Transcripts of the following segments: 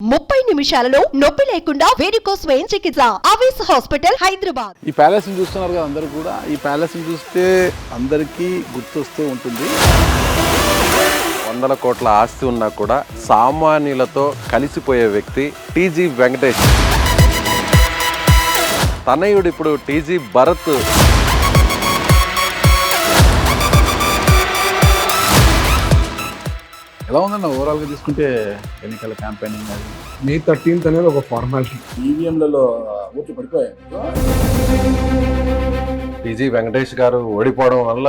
30 నిమిషాలలో నొప్పి లేకుండా వేడికోస్ వెయిన్ చికిత్స ఆవేశ హాస్పిటల్ హైదరాబాద్. ఈ ప్యాలెస్ ని చూస్తున్నారు కదా అందరూ కూడా. ఈ ప్యాలెస్ ని చూస్తే అందరికీ గుర్తొస్తూ ఉంటుంది. 100 కోట్ల ఆస్తి ఉన్నా కూడా సామాన్యులతో కలిసిపోయే వ్యక్తి టీజీ వెంకటేష్. తనయుడు ఇప్పుడు టీజీ భరత్. ఎలా ఉందన్న ఓవరాల్ గా తీసుకుంటే ఎన్నికల క్యాంపెయినింగ్ అది May 13th అనేది ఒక ఫార్మాలిటీ. ఈవీఎంలలో ఓట్లు పడిపోయాయి. టీజీ వెంకటేష్ గారు ఓడిపోవడం వల్ల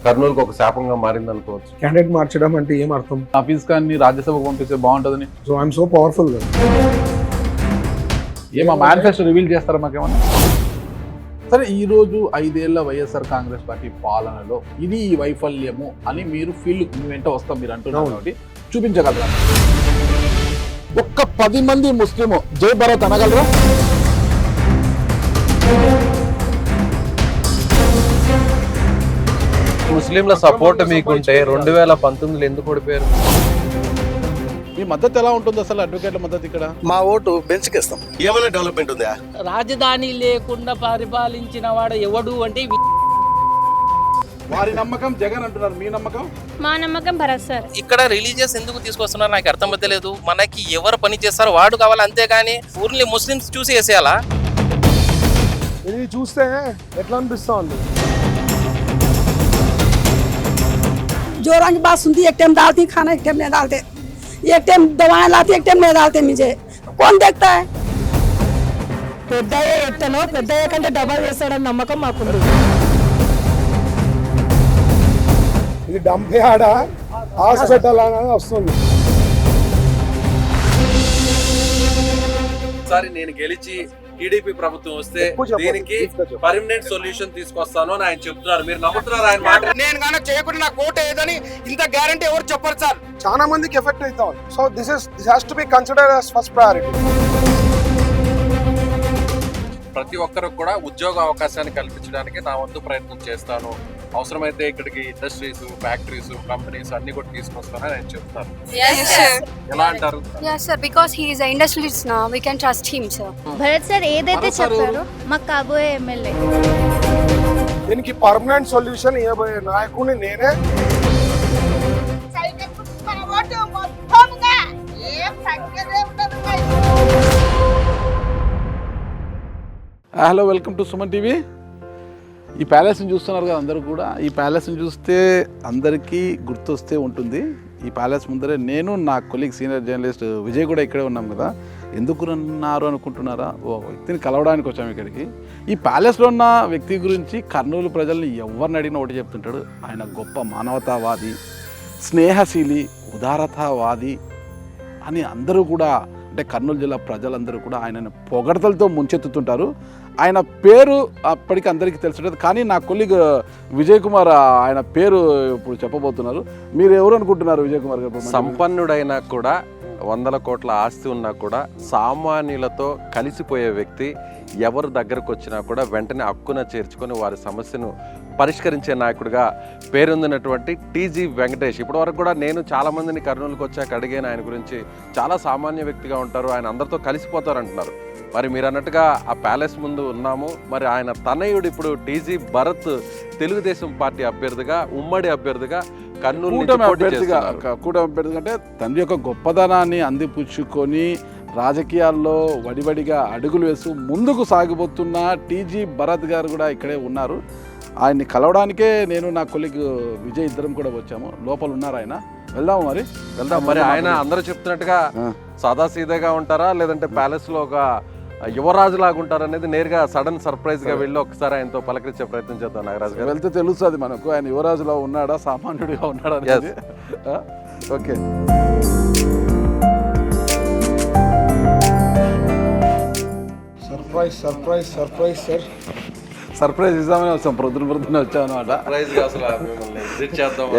కర్నూలుకు ఒక శాపంగా మారింది అనుకోవచ్చు. క్యాండిడేట్ మార్చడం అంటే ఏం అర్థం? ఆఫీస్ కానీ రాజ్యసభకు పంపిస్తే బాగుంటుందని. సో ఐఎమ్ సో పవర్ఫుల్ కదా. ఏమా మేనిఫెస్టో రివీల్ చేస్తారా మాకేమన్నా? సరే, ఈరోజు 5 ఏళ్ల వైఎస్ఆర్ కాంగ్రెస్ పార్టీ పాలనలో ఇది ఈ వైఫల్యము అని మీరు ఫీల్ వెంట వస్తాం మీరు అంటున్నారు కాబట్టి చూపించగలరా? ఒక్క 10 మంది ముస్లిం జై భరత్ అనగలరా? ముస్లింల సపోర్ట్ మీకుంటే 2019లో ఎందుకు ఓడిపోయారు? మీ మద్దతు ఎలా ఉంటుంది అసలు? అడ్వకేట్ల మద్దతు ఇక్కడ మా ఓటు బెంచ్కి ఇస్తాం. ఏమైనా డెవలప్మెంట్ ఉందా? రాజధాని లేకుండా పరిపాలించిన వాడు ఎవడు అంటే వారి నమ్మకం జగన్ అంటున్నారు. మీ నమ్మకం? మా నమ్మకం భరత్ సార్. ఇక్కడ రిలీజియస్ ఎందుకు తీసుకొస్తున్నారు నాకు అర్థం అవుతలేదు. మనకి ఎవరు పని చేస్తారో వాడు కావాలి, అంతేగాని ఊర్ని ముస్లిమ్స్ చూసి వేసేయాలా? ఇది చూస్తే ఎట్లా అనిపిస్తా ఉంది? जो रंग बात सुनती एक टाइम डालती खाना एक टाइम नहीं डालते, एक टाइम दवाएं लाती एक टाइम नहीं डालते. मुझे कौन देखता है? పెద్దయ్య ఎట్టనో పెద్దయ్య కంటే డబల్ చేస్తాడని నమ్మకం మాకుంది. ఇది డంపే ఆడ హాస్పిటల్ అనేది వస్తుంది. ఒకసారి నేను గెలిచి టీడీపీ ప్రభుత్వం వస్తే దీనికి పర్మనెంట్ సొల్యూషన్ తీసుకొస్తాను అని ఆయన చెప్తున్నారు. మీరు నమ్ముతున్నారు ఆయన మాట? నేను కానీ చేయకుండా నాకు ఓటు ఏదని ఇంత గ్యారంటీ ఎవరు చెప్పరు సార్. చాలా మందికి ఎఫెక్ట్ అవుతాం. So this has to be considered as first priority. ప్రతి ఒక్కరికి కూడా ఉద్యోగ అవకాశాన్ని కల్పించడానికి నా వంతు ప్రయత్నం చేస్తాను. అవసరమైతే ఇక్కడికి ఇండస్ట్రీస్, ఫ్యాక్టరీస్, కంపెనీస్ అన్ని కూడా తీసుకొస్తానని ఆయన చెప్తారు. ఎలా అంటారు? Yes sir, because he is an industrialist now, we can trust him sir. Bharat sir ఏదైతే చెప్పారో మాకు కాబోయే ఎమ్మెల్యే. దీనికి పర్మనెంట్ సొల్యూషన్ ఇవ్వబోయే నాయకుడిని నేనే. Hello, welcome to Suman TV. ఈ ప్యాలెస్ని చూస్తున్నారు కదా అందరూ కూడా. ఈ ప్యాలెస్ని చూస్తే అందరికీ గుర్తొస్తే ఉంటుంది. ఈ ప్యాలెస్ ముందరే నేను, నా కొలీగ్ సీనియర్ జర్నలిస్ట్ విజయ్ కూడా ఇక్కడే ఉన్నాం కదా. ఎందుకు ఉన్నారు అనుకుంటున్నారా? ఓ వ్యక్తిని కలవడానికి వచ్చాము ఇక్కడికి. ఈ ప్యాలెస్లో ఉన్న వ్యక్తి గురించి కర్నూలు ప్రజల్ని ఎవరిని అడిగినా ఒకటి చెప్తుంటాడు. ఆయన గొప్ప మానవతావాది, స్నేహశీలి, ఉదారతావాది అని అందరూ కూడా, అంటే కర్నూలు జిల్లా ప్రజలందరూ కూడా ఆయనను పొగడతలతో ముంచెత్తుతుంటారు. ఆయన పేరు అప్పటికి అందరికీ తెలుసుంటుంది. కానీ నా కొలీగ్ విజయ్ కుమార్ ఆయన పేరు ఇప్పుడు చెప్పబోతున్నారు. మీరు ఎవరు అనుకుంటున్నారు విజయ్ కుమార్ గారు? సంపన్నుడైనా కూడా 100 కోట్ల ఆస్తి ఉన్నా కూడా సామాన్యులతో కలిసిపోయే వ్యక్తి. ఎవరు దగ్గరకు వచ్చినా కూడా వెంటనే హక్కున చేర్చుకొని వారి సమస్యను పరిష్కరించే నాయకుడిగా పేరొందినటువంటి టీజీ వెంకటేష్. ఇప్పటివరకు కూడా నేను చాలామందిని కర్నూలుకి వచ్చాక అడిగాను ఆయన గురించి. చాలా సామాన్య వ్యక్తిగా ఉంటారు, ఆయన అందరితో కలిసిపోతారు అంటున్నారు. మరి మీరు అన్నట్టుగా ఆ ప్యాలెస్ ముందు ఉన్నాము. మరి ఆయన తనయుడు ఇప్పుడు టీజీ భరత్ తెలుగుదేశం పార్టీ అభ్యర్థిగా, ఉమ్మడి అభ్యర్థిగా కర్నూలు కూటమి అభ్యర్థిగా అంటే తండ్రి యొక్క గొప్పదనాన్ని అందిపుచ్చుకొని రాజకీయాల్లో వడివడిగా అడుగులు వేస్తూ ముందుకు సాగిపోతున్న టీజీ భరత్ గారు కూడా ఇక్కడే ఉన్నారు. ఆయన్ని కలవడానికే నేను, నా కొలీగ్ విజయ్ ఇద్దరం కూడా వచ్చాము. లోపల ఉన్నారు ఆయన. వెళ్దాము మరి. వెళ్దాం. మరి ఆయన అందరూ చెప్తున్నట్టుగా సాదాసీదాగా ఉంటారా, లేదంటే ప్యాలెస్ లో ఒక యువరాజు లాగా ఉంటారు అనేది నేరుగా సడన్ సర్ప్రైజ్ గా వెళ్ళి ఒకసారి ఆయనతో పలకరించే ప్రయత్నం చేద్దాం. నాగరాజు గారు వెళ్తే తెలుస్తుంది మనకు ఆయన యువరాజులో ఉన్నాడా, సామాన్యుడిగా ఉన్నాడా అనేది. Okay, surprise surprise surprise sir. Surprise ఇద్దామని వచ్చాం. ప్రొద్దున వచ్చాం అనమాట.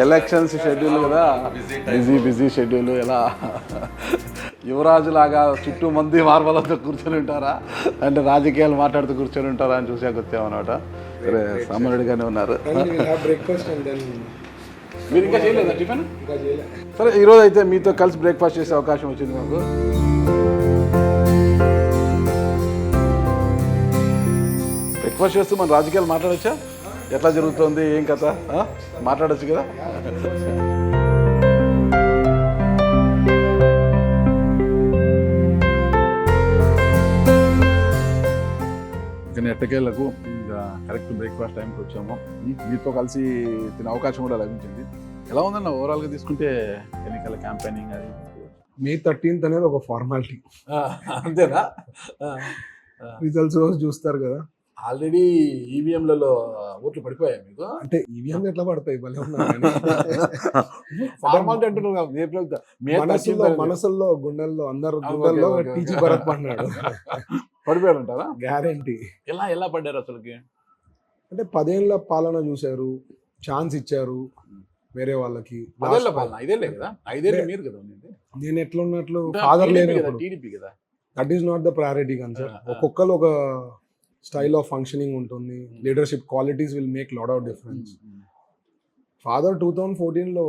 ఎలక్షన్స్ షెడ్యూల్ కదా, బిజీ షెడ్యూల్. ఎలా యువరాజు లాగా చుట్టూ మంది మార్బలతో కూర్చొని ఉంటారా, అంటే రాజకీయాలు మాట్లాడుతూ కూర్చొని ఉంటారా అని చూసాక వచ్చామన్నమాట. సరే, సామాన్యుడిగానే ఉన్నారు. మీరు ఇంకా చేయలేదా టిఫిన్? సరే, ఈరోజు అయితే మీతో కలిసి బ్రేక్ఫాస్ట్ చేసే అవకాశం వచ్చింది మాకు. రిక్వెస్ట్ చేస్తూ మన రాజకీయాలు మాట్లాడొచ్చా? ఎట్లా జరుగుతుంది, ఏం కథ మాట్లాడొచ్చు కదా? ఇంకా ఎట్టకేళ్లకు ఇంకా కరెక్ట్ బ్రేక్ఫాస్ట్ టైంకి వచ్చాము. మీతో కలిసి తినే అవకాశం కూడా లభించింది. ఎలా ఉందన్న ఓవరాల్గా తీసుకుంటే ఎన్నికల క్యాంపెయినింగ్ అది? May 13th అనేది ఒక ఫార్మాలిటీ. అంతేనా? రిజల్ట్స్ రోజు చూస్తారు కదా. ఆల్రెడీ ఈవీఎంలలో ఓట్లు పడిపోయాయి మీకు? అంటే ఈవీఎం ఎట్లా పడతాయి, భలే ఉన్నారు. ఫార్మాలిటీ అంటున్నారు. మనసుల్లో గుండెల్లో అందరు గుండెల్లో టీజీ భరత్ పడినాడు. పడిపోయారంటారా? గ్యారంటీ. ఎలా పడ్డారు అసలుకి? అంటే 10 ఏళ్ల పాలన చూశారు, ఛాన్స్ ఇచ్చారు వేరే వాళ్ళకి. 10 ఏళ్ల పాలన, 5 ఏళ్ళే కదా? 5 ఏళ్ళు మీరు కదా ఉన్నది. నేను ఎట్లా ఉన్నట్లు ఫాదర్ లేని టీడీపీ కదా. That is not the priority కన్ సార్. ఒక్కొక్కరు ఒక స్టైల్ ఆఫ్ ఫంక్షనింగ్ ఉంటుంది. Leadership qualities will make lot of difference. Father 2014లో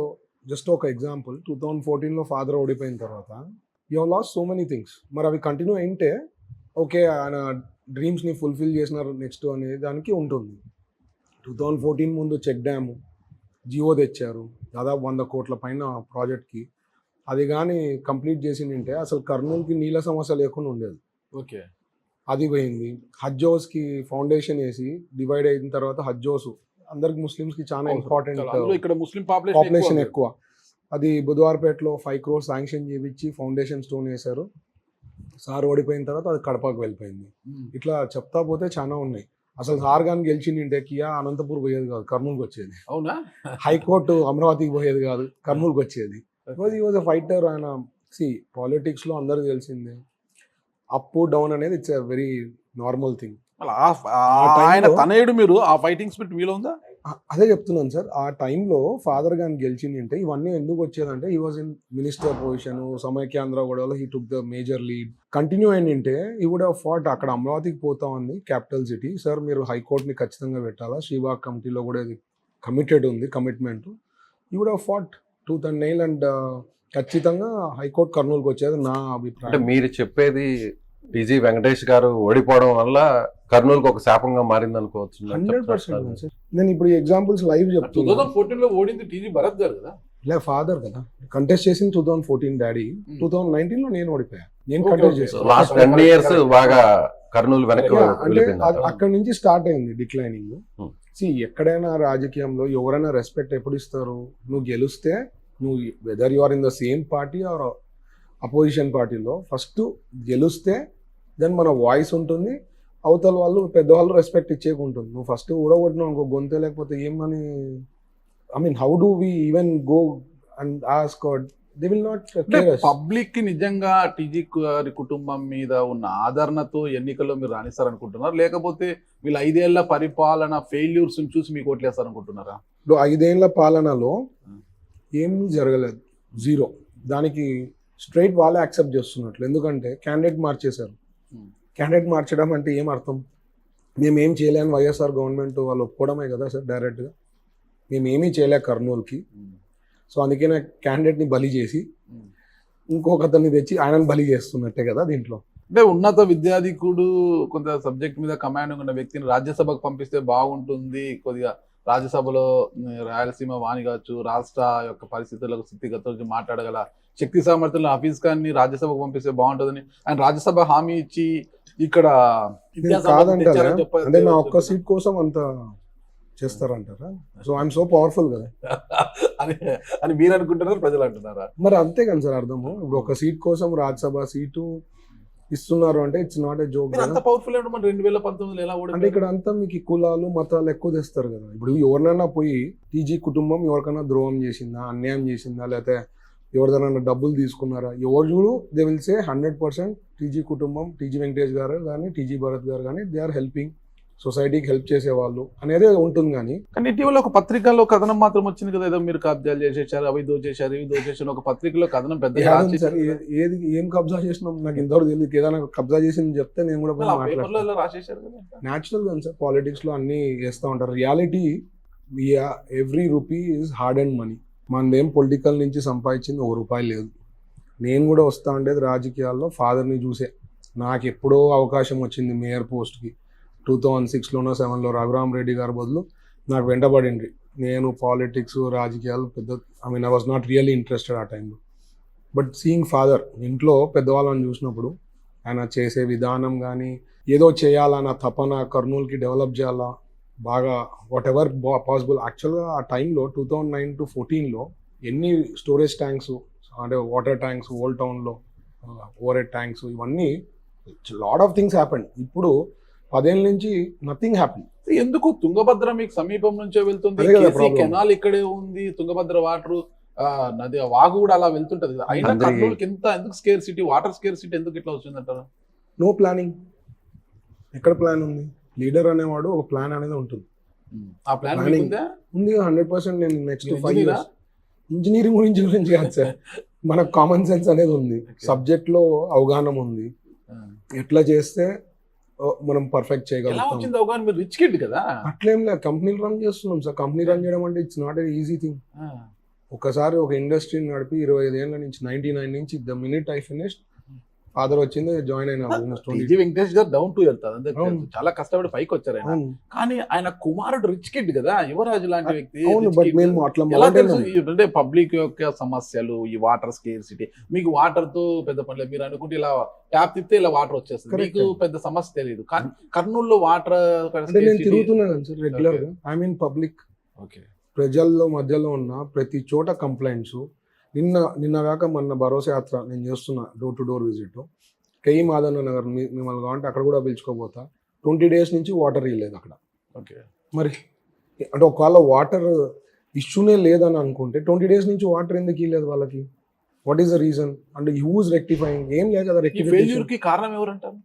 జస్ట్ ఒక ఎగ్జాంపుల్, 2014లో ఫాదర్ ఓడిపోయిన తర్వాత you have lost so many things. మరి అవి కంటిన్యూ అయింటే ఓకే, ఆయన డ్రీమ్స్ని ఫుల్ఫిల్ చేసినారు నెక్స్ట్ అనే దానికి ఉంటుంది. 2014 ముందు చెక్ డ్యాము జియో తెచ్చారు, దాదాపు 100 కోట్ల పైన ప్రాజెక్ట్కి. అది కానీ కంప్లీట్ చేసిందంటే అసలు కర్నూలుకి నీళ్ళ సమస్య లేకుండా ఉండేది. ఓకే, అది పోయింది. హజ్ హౌస్కి ఫౌండేషన్ వేసి డివైడ్ అయిన తర్వాత హజ్ హౌస్ అందరికి ముస్లిమ్స్కి చాలా ఇంపార్టెంట్. ఇక్కడ ముస్లిం పాపులేషన్ ఎక్కువ. అది బుధవారపేటలో 5 crores శాంక్షన్ చేయించి ఫౌండేషన్ స్టోన్ వేశారు. సార్ ఓడిపోయిన తర్వాత అది కడపకు వెళ్ళిపోయింది. ఇట్లా చెప్తా పోతే చాలా ఉన్నాయి. అసలు సార్ కానీ గెలిచిందంటే కియా అనంతపూర్ పోయేది కాదు, కర్నూలుకి వచ్చేది. అవునా? హైకోర్టు అమరావతికి పోయేది కాదు, కర్నూలుకి వచ్చేది. బికాజ్ ఈ వాజ్ అ ఫైటర్. ఆయన పాలిటిక్స్లో అందరికి తెలిసిందే, అప్ డౌన్ అనేది it's a very normal thing. ఆయన తనయుడు మీరు, ఆ ఫైటింగ్ స్పిరిట్ మీలో ఉందా? అదే చెప్తున్నాను సార్. ఆ టైంలో ఫాదర్ గాని గెలిచింది అంటే ఇవన్నీ ఎందుకు వచ్చేదంటే he was in minister position. Samaikyandhra గొడవలో he took the major lead. Continue అయిందంటే ఈ వుడ్ హావ్ ఫాట్. అక్కడ అమరావతికి పోతా ఉంది, క్యాపిటల్ సిటీ. సార్ మీరు హైకోర్టుని ఖచ్చితంగా పెట్టాలా, శ్రీబాగ్ కమిటీలో కూడా ఇది కమిటెడ్ ఉంది, commitment. He would have fought tooth and nail అండ్ ఖచ్చితంగా హైకోర్టు కర్నూలుకి వచ్చేది నా అభిప్రాయం. అంటే మీరు చెప్పేది టీజీ వెంకటేష్ గారు ఓడిపోవడం వల్ల కర్నూలుకి ఒక శాపంగా మారింది అనుకోవచ్చు. 100%. నేను ఇప్పుడు ఎగ్జాంపుల్స్ లైవ్ చెప్తాను. 2014లో ఓడింది టీజీ భరత్ గారు కదా? ఇలా ఫాదర్ కదా కంటెస్ట్ చేసింది 2014 డాడీ. 2019లో నేను ఓడిపోయా, నేను కంటెస్ట్ చేశాను. లాస్ట్ 10 years బాగా కర్నూలు వెనక్కి అంటే అక్కడ నుంచి స్టార్ట్ అయింది డిక్లైనింగ్. ఎక్కడైనా రాజకీయంలో ఎవరైనా రెస్పెక్ట్ ఎప్పుడు ఇస్తారు? నువ్వు గెలిస్తే, నువ్వు whether you are in the same party or opposition పార్టీలో, ఫస్ట్ గెలిస్తే దెన్ మన వాయిస్ ఉంటుంది, అవతల వాళ్ళు పెద్దవాళ్ళు రెస్పెక్ట్ ఇచ్చేకుంటుంది. నువ్వు ఫస్ట్ ఊడగొట్టినావు అనుకో, గొంతే లేకపోతే ఏమని, I mean how do we even go and ask? They will not care us. Public కి నిజంగా టీజీ గారి కుటుంబం మీద ఉన్న ఆదరణతో ఎన్నికల్లో మీరు రాణిస్తారనుకుంటున్నారు, లేకపోతే వీళ్ళ 5 ఏళ్ల పరిపాలన ఫెయిల్యూర్స్ చూసి మీకు ఓట్లేస్తారనుకుంటున్నారా? ఇప్పుడు 5 ఏళ్ల పాలనలో ఏమీ జరగలేదు, జీరో. దానికి స్ట్రైట్ వాళ్ళే యాక్సెప్ట్ చేస్తున్నట్లు. ఎందుకంటే క్యాండిడేట్ మార్చేశారు. క్యాండిడేట్ మార్చడం అంటే ఏం అర్థం? మేము ఏం చేయలేని వైఎస్ఆర్ గవర్నమెంట్ వాళ్ళు ఒప్పుకోవడమే కదా సార్ డైరెక్ట్గా. మేము ఏమీ చేయలే కర్నూలుకి. సో అందుకే నా క్యాండిడేట్ని బలి చేసి ఇంకొకతన్ని తెచ్చి ఆయనను బలి చేస్తున్నట్టే కదా దీంట్లో. అంటే ఉన్నత విద్యాధికుడు, కొంత సబ్జెక్ట్ మీద కమాండింగ్ ఉన్న వ్యక్తిని రాజ్యసభకు పంపిస్తే బాగుంటుంది, కొద్దిగా రాజ్యసభలో రాయలసీమ వాణి కావచ్చు, రాష్ట్ర యొక్క పరిస్థితులకు స్థితిగతుల మాట్లాడగల శక్తి సామర్థ్యంలో హఫీజ్ ఖాన్ని రాజ్యసభకు పంపిస్తే బాగుంటుందని ఆయన రాజ్యసభ హామీ ఇచ్చి ఇక్కడ కాదంటారా? అంటే నా ఒక్క సీట్ కోసం అంత చేస్తారంటారా? సో ఐఎమ్ సో పవర్ఫుల్ కదా అని మీరు అనుకుంటున్నారు, ప్రజలు అంటున్నారా? మరి అంతే కదా సార్ అర్థము. ఇప్పుడు ఒక సీట్ కోసం రాజ్యసభ సీటు ఇస్తున్నారు అంటే ఇట్స్ నాట్ ఎ జోక్. అంత పవర్ఫుల్ 2019 ఎలా అంటే ఇక్కడ అంతా మీకు కులాలు మతాలు ఎక్కువ తెస్తారు కదా. ఇప్పుడు ఎవరినైనా పోయి టీజీ కుటుంబం ఎవరికైనా ద్రోహం చేసిందా, అన్యాయం చేసిందా, లేకపోతే ఎవరిదైనా డబ్బులు తీసుకున్నారా, ఎవరు చూడు దే విల్ సే 100% టీజీ కుటుంబం, టీజీ వెంకటేష్ గారు కానీ టీజీ భరత్ గారు కానీ దే ఆర్ హెల్పింగ్, సొసైటీకి హెల్ప్ చేసేవాళ్ళు అనేది ఉంటుంది. కానీ ఇటీవల ఒక పత్రికల్లో కథనం మాత్రం వచ్చింది కదా, ఏదో మీరు కబ్జాలు చేసేసారు, అవి దోచేశారు, ఇవి దోచేసారు, ఒక పత్రికలో కథనం పెద్ద. సార్ ఏది ఏం కబ్జా చేసినాం నాకు ఇంతవరకు తెలియదు. ఏదైనా కబ్జా చేసింది చెప్తే నేను కూడా న్యాచురల్ గా సార్. పాలిటిక్స్ లో అన్ని చేస్తూ ఉంటారు. Reality every rupee is hard and money. మనదేం పొలిటికల్ నుంచి సంపాదించింది ₹1 లేదు. నేను కూడా వస్తా ఉండేది రాజకీయాల్లో ఫాదర్ని చూసే. నాకు ఎప్పుడో అవకాశం వచ్చింది మేయర్ పోస్ట్కి. 2006లోనో 7లో రఘురామ్ రెడ్డి గారి బదులు నాకు వెంటబడింది. నేను పాలిటిక్స్ రాజకీయాలు పెద్ద I was not really interested ఆ టైంలో. బట్ సీయింగ్ ఫాదర్ ఇంట్లో పెద్దవాళ్ళని చూసినప్పుడు ఆయన చేసే విధానం కానీ ఏదో చేయాలన్న తపన, కర్నూలుకి డెవలప్ చేయాలా బాగా వాట్ ఎవర్ పాసిబుల్. యాక్చువల్గా ఆ టైంలో 2009 to 14లో ఎన్ని స్టోరేజ్ ట్యాంక్స్ అంటే వాటర్ ట్యాంక్స్ ఓల్డ్ టౌన్లో, ఓవర్ హెడ్ ట్యాంక్స్, ఇవన్నీ లాట్ ఆఫ్ థింగ్స్ హ్యాపెండ్. ఇప్పుడు 10 ఏళ్ళ నుంచి నథింగ్ హ్యాపెన్. ఎందుకు తుంగభద్ర మీకు సమీపం నుంచే వెళ్తుంది, అదే కదా కేసీ problem. కెనాల్ ఇక్కడే ఉంది, తుంగభద్ర వాటర్ నది వాగు కూడా అలా వెళ్తుంటది కదా. అయినా అందరికీ- కర్నూలుకి ఎంత ఎందుకు scarcity, water scarcity ఎందుకు ఇట్లా వచ్చిందంటారు? No planning. ఎక్కడ ప్లాన్ ఉంది? లీడర్ అనేవాడు ఒక ప్లాన్ అనేది ఉంటుంది. ఆ ప్లాన్ Planning. ఉందా? ఉంది 100%. నేను నెక్స్ట్ మీరు 5 engineer-ఆ? years ఇంజనీరింగ్ గురించి కాదు సార్, మనకు కామన్ సెన్స్ అనేది ఉంది, సబ్జెక్ట్లో అవగాహన ఉంది, ఎట్లా చేస్తే మనం పర్ఫెక్ట్ ఎలా చేయగలుగుతాం. వచ్చింది అవగాహన? మీరు రిచ్ కిడ్ కదా. అట్లేం లేదు, కంపెనీలు రన్ చేస్తున్నాం సార్. కంపెనీ రన్ చేయడం అంటే it's not a easy thing. ఒకసారి ఒక ఇండస్ట్రీని నడిపి 25 ఏళ్ళ నుంచి 99 నుంచి the minute I finish father వచ్చింది జాయిన్ అయిన బిజినెస్. టీజీ వెంకటేష్ గారు డౌన్ టు ఎర్త్, అదే అవును. చాలా కష్టపడి పైకి వచ్చారు ఆయన. కానీ ఆయన కుమారుడు రిచ్ కిడ్ కదా, యువరాజు లాంటి వ్యక్తి. అవును, rich బట్ kid. మేము అట్లా ఎలా modern తెలుసు అంటే పబ్లిక్ యొక్క సమస్యలు, ఈ వాటర్ స్కేర్ సిటీ, మీకు వాటర్ తో పెద్ద పని, మీరు అనుకుంటే ఇలా ట్యాప్ తిప్పితే ఇలా వాటర్ వచ్చేస్తుంది, Correct. మీకు పెద్ద సమస్య తెలియదు. కానీ కర్నూలులో వాటర్ అంటే నేను తిరుగుతున్నాను సార్ రెగ్యులర్ గా. ఐ మీన్ పబ్లిక్, ఓకే, ప్రజల్లో మధ్యలో ఉన్న ప్రతి చోట కంప్లైంట్స్. నిన్నగాక మొన్న భరోసా యాత్ర నేను చేస్తున్నా, door to door visit. K E Madhavan Nagar మిమ్మల్ని కావాలంటే అక్కడ కూడా పిలుచుకోపోతా. 20 days నుంచి వాటర్ ఇవ్వలేదు అక్కడ. ఓకే, మరి అంటే ఒకవేళ వాటర్ ఇష్యూనే లేదని అనుకుంటే 20 days నుంచి వాటర్ ఎందుకు ఇవ్వలేదు వాళ్ళకి? What is the reason? అంటే యూజ్ రెక్టిఫైయింగ్ ఏం లేదు కదా. ఈ ఫెయిల్యూర్ రెక్టిఫికేషన్ కి కారణం ఎవరంటారు?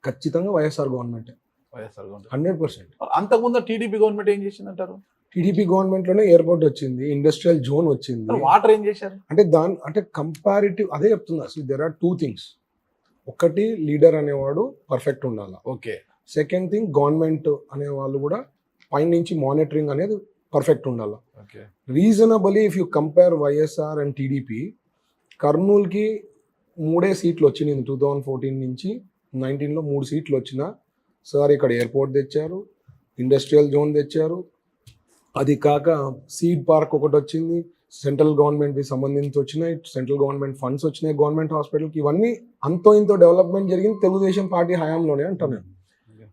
ఖచ్చితంగా వైఎస్ఆర్ గవర్నమెంట్ వైఎస్ఆర్ గవర్నమెంట్. 100%. అంతకుముందు టీడీపీ గవర్నమెంట్ ఏం చేసిందంటారు? టీడీపీ గవర్నమెంట్ లోనే ఎయిర్పోర్ట్ వచ్చింది, ఇండస్ట్రియల్ జోన్ వచ్చింది. వాటర్ ఏం చేశారు? అంటే కంపారిటివ్ అదే చెప్తున్నా. అసలు దెర్ ఆర్ 2 things. ఒకటి లీడర్ అనేవాడు పర్ఫెక్ట్ ఉండాలి. ఓకే, సెకండ్ థింగ్ గవర్నమెంట్ అనే వాళ్ళు కూడా పైనుంచి మానిటరింగ్ అనేది పర్ఫెక్ట్ ఉండాలి. Okay, reasonably if you compare YSR and TDP, కర్నూలుకి 3 సీట్లు వచ్చినాయి 2014 నుంచి 19లో 3 సీట్లు వచ్చిన సార్ ఇక్కడ ఎయిర్పోర్ట్ తెచ్చారు, ఇండస్ట్రియల్ జోన్ తెచ్చారు, అది కాక సీడ్ పార్క్ ఒకటి వచ్చింది, సెంట్రల్ గవర్నమెంట్కి సంబంధించి వచ్చినాయి, సెంట్రల్ గవర్నమెంట్ ఫండ్స్ వచ్చినాయి గవర్నమెంట్ హాస్పిటల్కి. ఇవన్నీ అంతో ఇంతో డెవలప్మెంట్ జరిగింది తెలుగుదేశం పార్టీ హయాంలోనే అంటాను.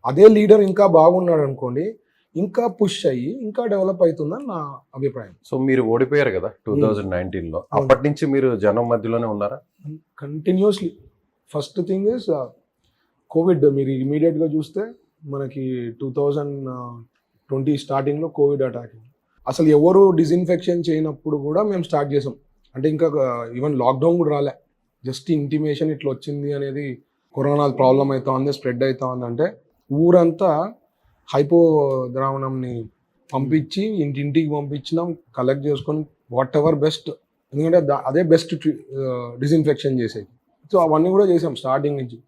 అదే లీడర్ ఇంకా బాగున్నాడు అనుకోండి, ఇంకా పుష్ అయ్యి ఇంకా డెవలప్ అవుతుందని నా అభిప్రాయం. సో మీరు ఓడిపోయారు కదా 2019లో, అప్పటి నుంచి మీరు జనం మధ్యలోనే ఉన్నారా? Continuously. First thing is Covid. మీరు ఇమీడియట్గా చూస్తే మనకి 2020 స్టార్టింగ్లో కోవిడ్ అటాక్. అసలు ఎవరు డిస్ఇన్ఫెక్షన్ చేయనప్పుడు కూడా మేము స్టార్ట్ చేసాం. అంటే ఇంకా ఈవెన్ లాక్డౌన్ కూడా రాలే, జస్ట్ ఇంటిమేషన్ ఇట్లా వచ్చింది అనేది, కరోనా ప్రాబ్లం అవుతా ఉంది, స్ప్రెడ్ అవుతా ఉంది అంటే ఊరంతా హైపో ద్రావణంని పంపించి ఇంటింటికి పంపించినాం, కలెక్ట్ చేసుకొని వాట్ ఎవర్ బెస్ట్. ఎందుకంటే అదే బెస్ట్ డిస్ఇన్ఫెక్షన్ చేసేది. సో అవన్నీ కూడా చేసాం స్టార్టింగ్ నుంచి.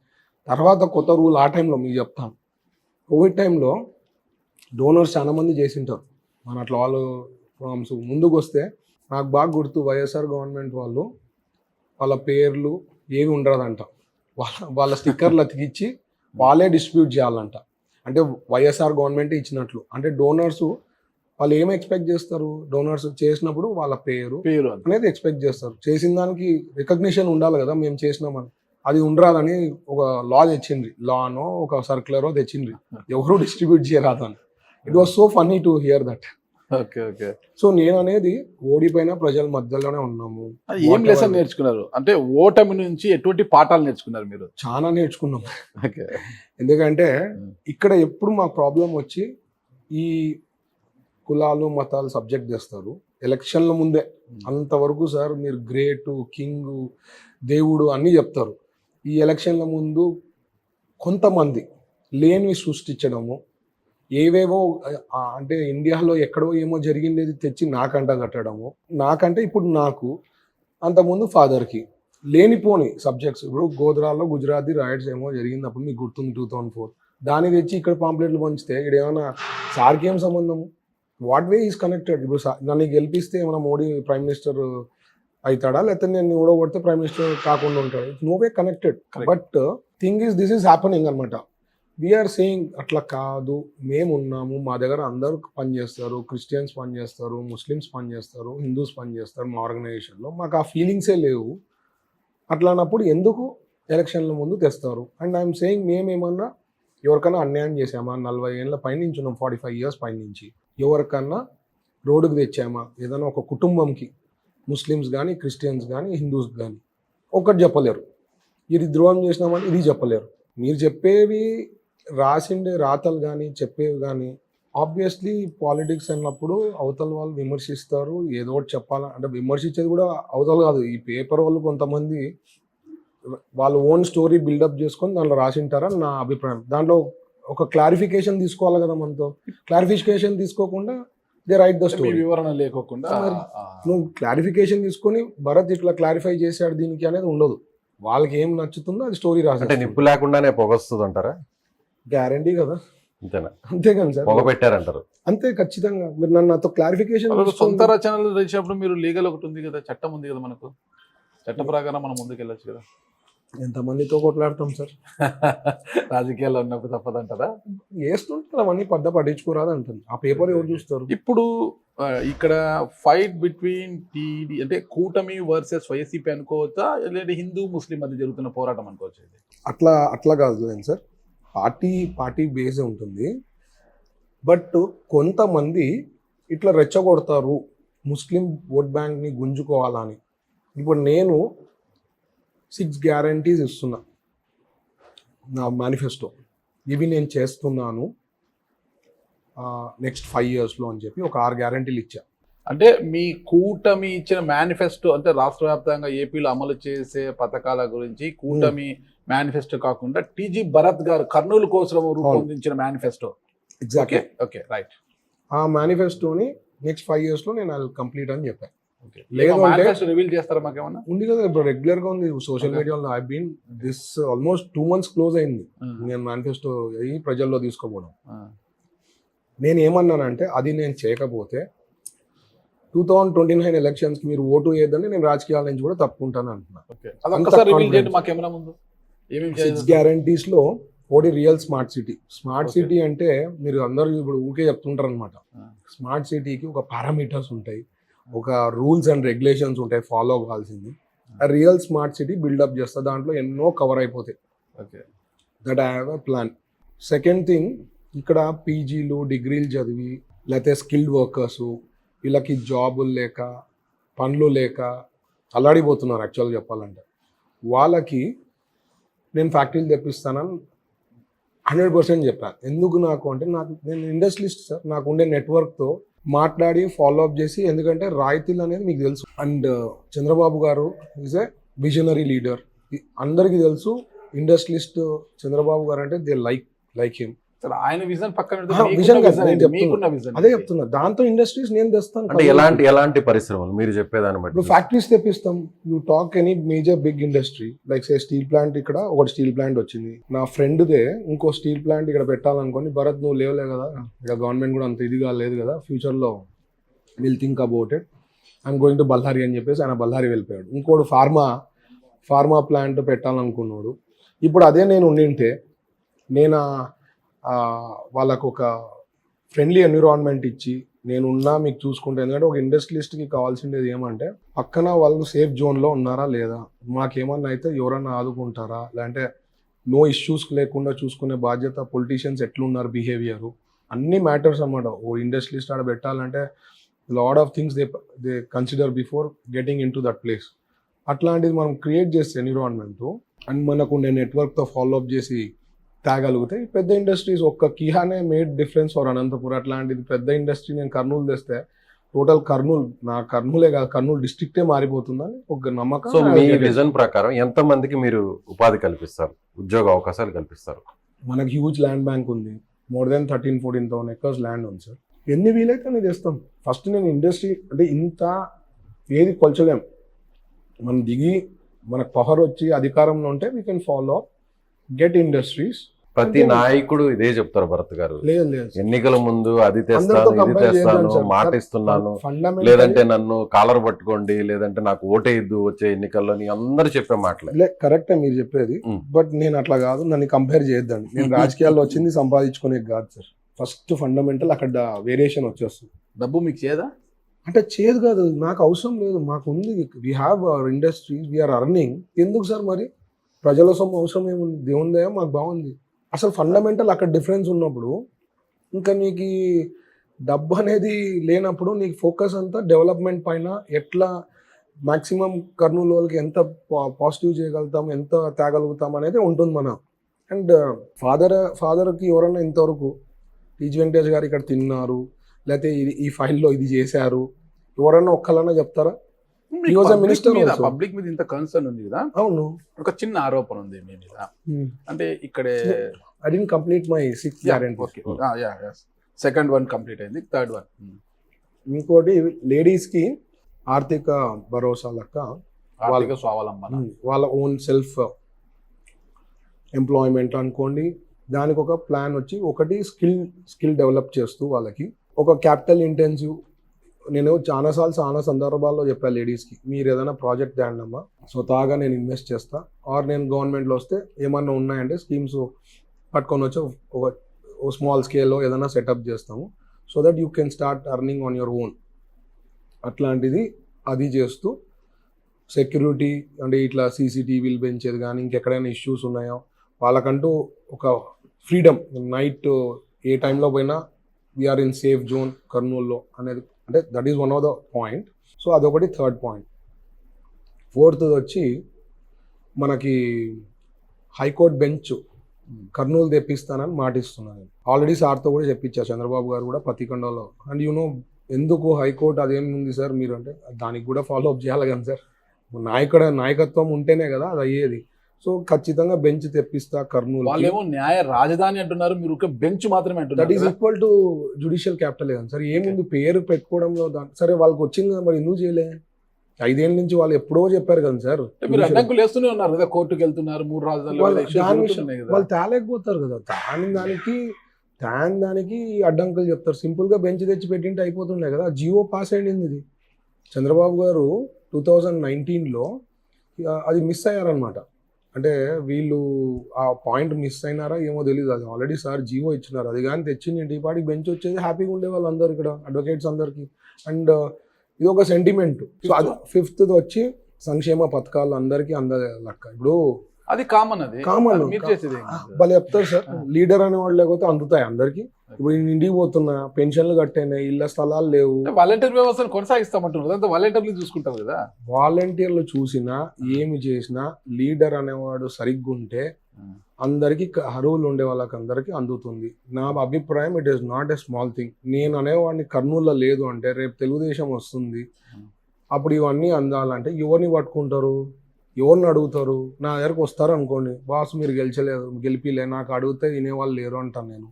తర్వాత కొత్త రూల్ ఆ టైంలో మీకు చెప్తాను. కోవిడ్ టైంలో డోనర్స్ చాలా మంది చేసింటారు మన అట్లా వాళ్ళు ఫార్మ్స్ ముందుకు వస్తే. నాకు బాగా గుర్తు, వైఎస్ఆర్ గవర్నమెంట్ వాళ్ళు వాళ్ళ పేర్లు ఏవి ఉండదంట, వాళ్ళ స్టిక్కర్లు అతికిచ్చి వాళ్ళే డిస్ట్రిబ్యూట్ చేయాలంట. అంటే వైఎస్ఆర్ గవర్నమెంట్ ఇచ్చినట్లు. అంటే డోనర్స్ వాళ్ళు ఏం ఎక్స్పెక్ట్ చేస్తారు? డోనర్స్ చేసినప్పుడు వాళ్ళ పేరు అనేది ఎక్స్పెక్ట్ చేస్తారు. చేసిన దానికి రికగ్నిషన్ ఉండాలి కదా, మేము చేసినామని. అది ఉండరాదని ఒక లా తెచ్చిండ్రి, లానో ఒక సర్క్యులరో తెచ్చిండ్రి, ఎవరు డిస్ట్రిబ్యూట్ చేయరాదని. It was so funny to hear that. Okay, okay. So నేను అనేది ఓడిపోయిన ప్రజల మధ్యలోనే ఉన్నాము. ఏం లెసన్ నేర్చుకున్నారు? అంటే ఓటమి నుంచి ఎటువంటి పాఠాలు నేర్చుకున్నారు మీరు? చాలా నేర్చుకున్నాం. ఓకే, ఎందుకంటే ఇక్కడ ఎప్పుడు మా ప్రాబ్లం వచ్చి ఈ కులాలు మతాలు సబ్జెక్ట్ చేస్తారు ఎలక్షన్ల ముందే. అంతవరకు సార్ మీరు గ్రేటు, కింగు, దేవుడు అన్నీ చెప్తారు. ఈ ఎలక్షన్ల ముందు కొంతమంది లేనివి సృష్టించడము, ఏవేవో అంటే ఇండియాలో ఎక్కడో ఏమో జరిగిండేది తెచ్చి నాకంట కట్టడము, నాకంటే ఇప్పుడు నాకు, అంతకుముందు ఫాదర్కి లేనిపోని సబ్జెక్ట్స్. ఇప్పుడు గోధరాల్లో గుజరాతీ రైట్స్ ఏమో జరిగినప్పుడు మీకు గుర్తుంది 2004, దాన్ని తెచ్చి ఇక్కడ పాంప్లెట్లు పంచితే ఇక్కడ ఏమైనా సార్కి ఏం సంబంధము? What way is connected? ఇప్పుడు నన్ను గెలిపిస్తే ఏమైనా మోడీ ప్రైమ్ మినిస్టర్ అవుతాడా, లేకపోతే నేను ఓడగొడితే ప్రైమ్ మినిస్టర్ కాకుండా ఉంటాడు? No way connected. But thing is this is happening అనమాట. వీఆర్ సేయింగ్ అట్లా కాదు, మేము ఉన్నాము, మా దగ్గర అందరూ పనిచేస్తారు, క్రిస్టియన్స్ పనిచేస్తారు, ముస్లిమ్స్ పనిచేస్తారు, హిందూస్ పనిచేస్తారు మా ఆర్గనైజేషన్లో, మాకు ఆ ఫీలింగ్సే లేవు. అట్లా అన్నప్పుడు ఎందుకు ఎలక్షన్ల ముందు తెస్తారు? అండ్ ఐఎమ్ సేయింగ్ మేమేమన్నా ఎవరికైనా అన్యాయం చేసామా? 40 ఏళ్ళ పైనుంచి ఉన్నాం, 45 years పైనుంచి ఎవరికన్నా రోడ్డుకు తెచ్చామా? ఏదైనా ఒక కుటుంబంకి ముస్లిమ్స్ కానీ, క్రిస్టియన్స్ కానీ, హిందూస్ కానీ ఒకటి చెప్పలేరు. ఇది ద్రోహం చేసినామంటే ఇది చెప్పలేరు. మీరు చెప్పేవి రాసిండే రాతలు కానీ చెప్పేవి కానీ ఆబ్వియస్లీ పాలిటిక్స్ అన్నప్పుడు అవతల వాళ్ళు విమర్శిస్తారు, ఏదో ఒకటి చెప్పాలి అంటే విమర్శించేది కూడా అవతల కాదు, ఈ పేపర్ వాళ్ళు కొంతమంది వాళ్ళ ఓన్ స్టోరీ బిల్డప్ చేసుకొని దాంట్లో రాసింటారని నా అభిప్రాయం. దాంట్లో ఒక క్లారిఫికేషన్ తీసుకోవాలి కదా, మనతో క్లారిఫికేషన్ తీసుకోకుండా దే రైట్ ద స్టోరీ. వివరణ లేకోకుండా నువ్వు క్లారిఫికేషన్ తీసుకొని భరత్ ఇట్లా క్లారిఫై చేశాడు దీనికి అనేది ఉండదు. వాళ్ళకి ఏం నచ్చుతుందో అది స్టోరీ అంటే రాసి నిప్పు లేకుండానే పొగొస్తుంది అంటారా? గ్యారంటీ కదా, అంతేనా? అంతే కదా సార్, పొగ పెట్టారంటారు. అంతే ఖచ్చితంగా. మీరు నన్ను నాతో క్లారిఫికేషన్ సొంత రచనలు రాసినప్పుడు మీరు లీగల్ ఒకటి ఉంది కదా, చట్టం ఉంది కదా, మనకు చట్ట ప్రకారం మనం ముందుకు వెళ్ళొచ్చు కదా. ఎంతమందితో కొట్లాడతాం సార్, రాజకీయాల్లో ఉన్నప్పుడు తప్పదంటారా? వేస్తుంటారు అవన్నీ పట్టించుకోరాదు అంటుంది. ఆ పేపర్ ఎవరు చూస్తారు? ఇప్పుడు ఇక్కడ ఫైట్ బిట్వీన్ టీడీ అంటే కూటమి వర్సెస్ వైసీపీ అనుకోవచ్చా, లేదా హిందూ ముస్లిం మధ్య జరుగుతున్న పోరాటం అనుకోవచ్చు? అట్లా కాదు సార్, పార్టీ బేస్ ఉంటుంది. బట్ కొంతమంది ఇట్లా రెచ్చగొడతారు ముస్లిం ఓట్ బ్యాంక్ని గుంజుకోవాలని. ఇప్పుడు నేను 6 గ్యారంటీస్ ఇస్తున్నా నా మేనిఫెస్టో, ఇవి నేను చేస్తున్నాను నెక్స్ట్ 5 yearsలో అని చెప్పి ఒక 6 గ్యారంటీలు ఇచ్చా. అంటే మీ కూటమి ఇచ్చిన మేనిఫెస్టో అంటే రాష్ట్ర వ్యాప్తంగా ఏపీలో అమలు చేసే పథకాల గురించి కూటమి మేనిఫెస్టో కాకుండా టీజీ భరత్ గారు కర్నూలు కోసం రూపొందించిన మేనిఫెస్టో. ఎగ్జాక్ట్లీ. Okay right. ఆ మేనిఫెస్టోని నెక్స్ట్ 5 yearsలో నేను అది కంప్లీట్ అని చెప్పాను. లేదు రివీల్ చేస్తారా మాకేమన్నా? ఉంది కదా, ఇప్పుడు రెగ్యులర్ గా ఉంది సోషల్ మీడియాలో. I been this almost 2 months close అయింది నేను మేనిఫెస్టో అయ్యి ప్రజల్లో తీసుకోపోవడం. నేను ఏమన్నానంటే అది నేను చేయకపోతే 2029 ఎలక్షన్స్కి మీరు ఓటు వేయద్దని నేను రాజకీయాల నుంచి కూడా తప్పుకుంటాను అంటున్నాను. 6 గ్యారంటీస్లో ఒకటి real smart city. Smart city అంటే మీరు అందరూ ఇప్పుడు ఊరికే చెప్తుంటారు అనమాట. స్మార్ట్ సిటీకి ఒక పారామీటర్స్ ఉంటాయి, ఒక రూల్స్ అండ్ రెగ్యులేషన్స్ ఉంటాయి ఫాలో అవ్వాల్సింది. రియల్ స్మార్ట్ సిటీ బిల్డప్ చేస్తా, దాంట్లో ఎన్నో కవర్ అయిపోతాయి. Okay, that I have a plan. Second thing, ఇక్కడ పీజీలు డిగ్రీలు చదివి లేకపోతే స్కిల్డ్ వర్కర్సు వీళ్ళకి జాబులు లేక పనులు లేక అల్లాడిపోతున్నారు. యాక్చువల్గా చెప్పాలంటే వాళ్ళకి నేను ఫ్యాక్టరీలు తెప్పిస్తానని 100% చెప్పాను. ఎందుకు నాకు అంటే నేను ఇండస్ట్రియలిస్ట్ సార్, నాకు ఉండే నెట్వర్క్తో మాట్లాడి ఫాలో అప్ చేసి, ఎందుకంటే రాయితీలు అనేది మీకు తెలుసు. అండ్ చంద్రబాబు గారు ఈజ్ ఎ విజనరీ లీడర్, అందరికీ తెలుసు. ఇండస్ట్రియలిస్ట్ చంద్రబాబు గారు అంటే దే లైక్ హిమ్. ఆయన విజన్ పక్కన అదే చెప్తున్నా. దాంతో ఇండస్ట్రీస్ నేను తెస్తాను. అంటే ఎలాంటి పరిశ్రమలు మీరు చెప్పేదాన్ని బట్టి? ఇప్పుడు ఫ్యాక్టరీస్ తెప్పిస్తాం. You talk any major big industry like say steel plant. ఇక్కడ ఒకటి స్టీల్ ప్లాంట్ వచ్చింది, నా ఫ్రెండ్దే ఇంకో స్టీల్ ప్లాంట్ ఇక్కడ పెట్టాలనుకోని, భరత్ నువ్వు లేవలే కదా, ఇక్కడ గవర్నమెంట్ కూడా అంత ఇదిగా లేదు కదా, ఫ్యూచర్లో will think about it, I'm going to Ballari అని చెప్పేసి ఆయన బల్హారి వెళ్ళిపోయాడు. ఇంకోటి ఫార్మా ప్లాంట్ పెట్టాలనుకున్నాడు. ఇప్పుడు అదే నేను ఉండింటే నేను వాళ్ళకు ఒక ఫ్రెండ్లీ ఎన్విరాన్మెంట్ ఇచ్చి నేనున్నా మీకు చూసుకుంటే, ఎందుకంటే ఒక ఇండస్ట్రియలిస్ట్కి కావాల్సిండేది ఏమంటే పక్కన వాళ్ళు సేఫ్ జోన్లో ఉన్నారా లేదా, మాకేమన్నా అయితే ఎవరన్నా ఆదుకుంటారా, లేదంటే నో ఇష్యూస్ లేకుండా చూసుకునే బాధ్యత పొలిటీషియన్స్ ఎట్లున్నారు, బిహేవియరు, అన్ని మ్యాటర్స్ అన్నమాట. ఓ ఇండస్ట్రియలిస్ట్ ఆడ పెట్టాలంటే lot of things they consider before getting in to that place. అట్లాంటిది మనం క్రియేట్ చేస్తే ఎన్విరాన్మెంట్ అండ్ మనకు ఉండే నెట్వర్క్తో ఫాలో అప్ చేసి తేగలిగితే పెద్ద ఇండస్ట్రీస్, ఒక్క కిహానే మేడ్ డిఫరెన్స్ ఫర్ అనంతపూర్. అట్లాంటిది పెద్ద ఇండస్ట్రీ నేను కర్నూలు తెస్తే టోటల్ కర్నూలే కాదు, కర్నూలు డిస్ట్రిక్టే మారిపోతుందని ఒక నమ్మకం. సో మీ విజన్ ప్రకారం ఎంత మందికి మీరు ఉపాధి కల్పిస్తారు, ఉద్యోగ అవకాశాలు కల్పిస్తారు? మనకి హ్యూజ్ ల్యాండ్ బ్యాంక్ ఉంది, మోర్ దెన్ 13,000-14,000 acres ల్యాండ్ ఉంది సార్. ఎన్ని వీలైతే నేను తెస్తాం. ఫస్ట్ నేను ఇండస్ట్రీ అంటే ఇంత ఏది కొల్చలేం, మనం దిగి మనకు పవర్ వచ్చి అధికారంలో ఉంటే we can follow up, get industries ప్రతి నాయకుడు ఇదే చెప్తారు భరత్ గారు, లేదు లేదు ఎన్నికల ముందు అది అందరితో తెస్తాను ఇది compare తెస్తాను చేయొద్దు సార్. మాట ఇస్తున్నాను, Fundamentally- లేదంటే నన్ను కాలర్ పట్టుకోండి, లేదంటే నాకు ఓటేయద్దు వచ్చే ఎన్నికల్లో, నీ అందరు చెప్పే మాటలే. కరెక్టే మీరు చెప్పేది, Mm. బట్ నేను అట్లా కాదు, నన్ను కంపేర్ చేయొద్దండి. నేను రాజకీయాల్లో వచ్చింది సంపాదించుకునే కాదు సార్. ఫస్ట్ ఫండమెంటల్ అక్కడ వేరియేషన్ వచ్చేస్తుంది. డబ్బు మీకు చేదా? అంటే చేదు కాదు, నాకు అవసరం లేదు, మాకు ఉంది, we have our industries, we are earning. ఎందుకు సార్ మరి ప్రజల సొమ్ము అవసరం ఏముంది? దేవుందే మాకు బాగుంది. అసలు ఫండమెంటల్ అక్కడ డిఫరెన్స్ ఉన్నప్పుడు ఇంకా నీకు ఈ డబ్బు అనేది లేనప్పుడు నీకు ఫోకస్ అంతా డెవలప్మెంట్ పైన, ఎట్లా మాక్సిమం కర్నూలు వాళ్ళకి ఎంత పాజిటివ్ చేయగలుగుతాం, ఎంత తేగలుగుతాం అనేది ఉంటుంది మనం. అండ్ ఫాదర్కి ఎవరన్నా ఇంతవరకు టీజీ వెంకటేష్ గారు ఇక్కడ తిన్నారు, లేకపోతే ఈ ఫైల్లో ఇది చేశారు, ఎవరన్నా ఒక్కలన్నా చెప్తారా? He was a minister also. Public మీద ఇంత కన్సర్న్ ఉంది కదా, అవును. ఒక చిన్న ఆరోపణ ఉంది మీ మీద. అంటే ఇక్కడే I didn't complete my 6th guarantee. Okay, second one complete అయింది, థర్డ్ వన్. ఇంకోటి లేడీస్కి ఆర్థిక భరోసా లెక్క ఆర్థిక స్వావలంబన, వాళ్ళ ఓన్ సెల్ఫ్ ఎంప్లాయ్మెంట్ అనుకోండి. దానికి ఒక ప్లాన్ వచ్చి, ఒకటి స్కిల్ డెవలప్ చేస్తూ వాళ్ళకి ఒక క్యాపిటల్ ఇంటెన్సివ్. నేను చాలా సందర్భాల్లో చెప్పాను లేడీస్కి, మీరు ఏదైనా ప్రాజెక్ట్ తేండమ్మా, స్వతహాగా నేను ఇన్వెస్ట్ చేస్తా, ఆర్ నేను గవర్నమెంట్లో వస్తే ఏమన్నా ఉన్నాయంటే స్కీమ్స్ పట్టుకొని వచ్చి ఒక స్మాల్ స్కేల్లో ఏదైనా సెటప్ చేస్తాము, so that you can start earning on your own. అట్లాంటిది అది చేస్తూ సెక్యూరిటీ అంటే ఇట్లా సీసీటీవీలు పెంచేది కానీ, ఇంకెక్కడైనా ఇష్యూస్ ఉన్నాయో వాళ్ళకంటూ ఒక ఫ్రీడమ్, నైట్ ఏ టైంలో పోయినా వీఆర్ ఇన్ సేఫ్ జోన్ కర్నూల్లో అనేది, అంటే that is one of the point. So అదొకటి థర్డ్ పాయింట్. ఫోర్త్ వచ్చి మనకి హైకోర్టు బెంచ్ కర్నూలు తెప్పిస్తానని మాటిస్తున్నాను. ఆల్రెడీ సార్తో కూడా చెప్పించారు, చంద్రబాబు గారు కూడా పతికొండలో. అండ్ ఎందుకు హైకోర్టు అదేముంది సార్ మీరు అంటే, దానికి కూడా ఫాలో అప్ చేయాలి కదా సార్, నాయకత్వం ఉంటేనే కదా అది అయ్యేది. సో ఖచ్చితంగా బెంచ్ తెప్పిస్తా కర్నూలు. వాళ్ళేమో న్యాయ రాజధాని అంటున్నారు, మీరు ఒక బెంచ్ మాత్రమే దట్ అంటున్నారు. Is equal to judicial capital కదా సార్. ఏముంది పేరు పెట్టుకోవడంలో సరే వాళ్ళకి వచ్చింది కదా, మరి ఎందుకు చేయలే? 5 ఏళ్ళ నుంచి వాళ్ళు ఎప్పుడో చెప్పారు కదా సార్. మీరు అడ్డంకులు వేస్తూనే ఉన్నారు కదా, కోర్టుకు వెళ్తున్నారు, 3 రాజధానులు వాళ్ళు తేలేకపోతారు కదా, దానికి అడ్డంకులు చెప్తారు. సింపుల్ గా బెంచ్ తెచ్చి పెట్టింటే అయిపోతుండే కదా. జియో పాస్ అయింది ఇది. చంద్రబాబు గారు 2019లో అది మిస్ అయ్యారనమాట. అంటే వీళ్ళు ఆ పాయింట్ మిస్ అయినారా ఏమో తెలియదు. అది ఆల్రెడీ సార్ జీవో ఇచ్చినారు, అది కానీ తెచ్చింది ఇంటి పాటికి బెంచ్ వచ్చేది, హ్యాపీగా ఉండే వాళ్ళు అందరు ఇక్కడ అడ్వకేట్స్ అందరికి. అండ్ ఇది ఒక సెంటిమెంట్. సో అది 5th వచ్చి సంక్షేమ పథకాలు అందరికీ లెక్క. ఇప్పుడు అది కామన్, అది కామన్ మీరు చేసేది భలే చెప్తారు సార్. లీడర్ అనేవాళ్ళు లేకపోతే అందుతాయి అందరికి. ఇప్పుడు ఇంటికి పోతున్నా, పెన్షన్లు కట్టేనా, ఇళ్ళ స్థలాలు లేవు. వాలంటీర్ వ్యవస్థను కొనసాగిస్తామంటున్నారు, అదంతా వాలంటీర్లు చూసుకుంటారు కదా. వాలంటీర్లు చూసినా ఏమి చేసినా లీడర్ అనేవాడు సరిగ్గా ఉంటే అందరికి అర్హులు ఉండే వాళ్ళకి అందరికి అందుతుంది. నా అభిప్రాయం, it is not a small thing. నేను అనేవాడిని కర్నూలులో లేదు అంటే, రేపు తెలుగుదేశం వస్తుంది, అప్పుడు ఇవన్నీ అందాలంటే ఎవరిని పట్టుకుంటారు, ఎవరిని అడుగుతారు? నా దగ్గరకు వస్తారు అనుకోండి, బాస్ మీరు గెలిపిలే, నాకు అడిగితే వినేవాళ్ళు లేరు అంటాను నేను.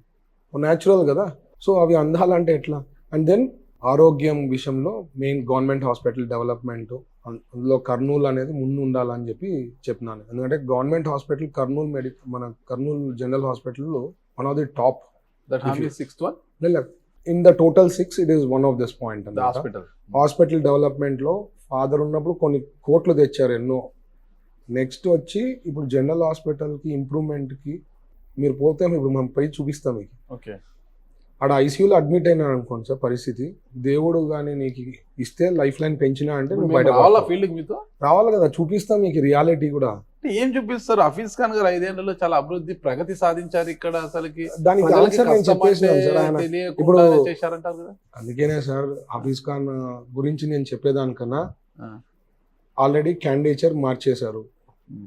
న్యాచురల్ కదా. సో అవి అందాలంటే ఎట్లా? అండ్ దెన్ ఆరోగ్యం విషయంలో మెయిన్ గవర్నమెంట్ హాస్పిటల్ డెవలప్మెంట్, అందులో కర్నూలు అనేది ముందు ఉండాలని చెప్పినాను. ఎందుకంటే గవర్నమెంట్ హాస్పిటల్ మన కర్నూలు జనరల్ హాస్పిటల్లో one of the top. In the total 6 it is one of this point. Hospital డెవలప్మెంట్లో ఫాదర్ ఉన్నప్పుడు కొన్ని కోట్లు తెచ్చారు ఎన్నో. నెక్స్ట్ వచ్చి ఇప్పుడు జనరల్ హాస్పిటల్కి ఇంప్రూవ్మెంట్కి మీరు పోతే ఇప్పుడు మనం పోయి చూపిస్తాం మీకు. ఓకే, ఆడ ఐసీయూలో అడ్మిట్ అయినా అనుకోండి సార్, పరిస్థితి దేవుడు కానీ నీకు ఇస్తే లైఫ్ లైన్ పెంచినా అంటే నువ్వు బయట ఫీల్డ్ మీతో రావాలి కదా, చూపిస్తాం మీకు రియాలిటీ కూడా. ఏం చూపిస్తారు? హఫీజ్ ఖాన్ గారు 5 ఏళ్లలో చాలా అభివృద్ధి ప్రగతి సాధించారు ఇక్కడ. అసలుకి దానికి ఆన్సర్ నేను చెప్పేసినాను సార్. ఆయన ఇప్పుడు చేశారంటారు కదా. అందుకేనే సార్ హఫీజ్ ఖాన్ గురించి నేను చెప్పేదానికన్నా ఆల్రెడీ క్యాండిడేచర్ మార్చేశారు.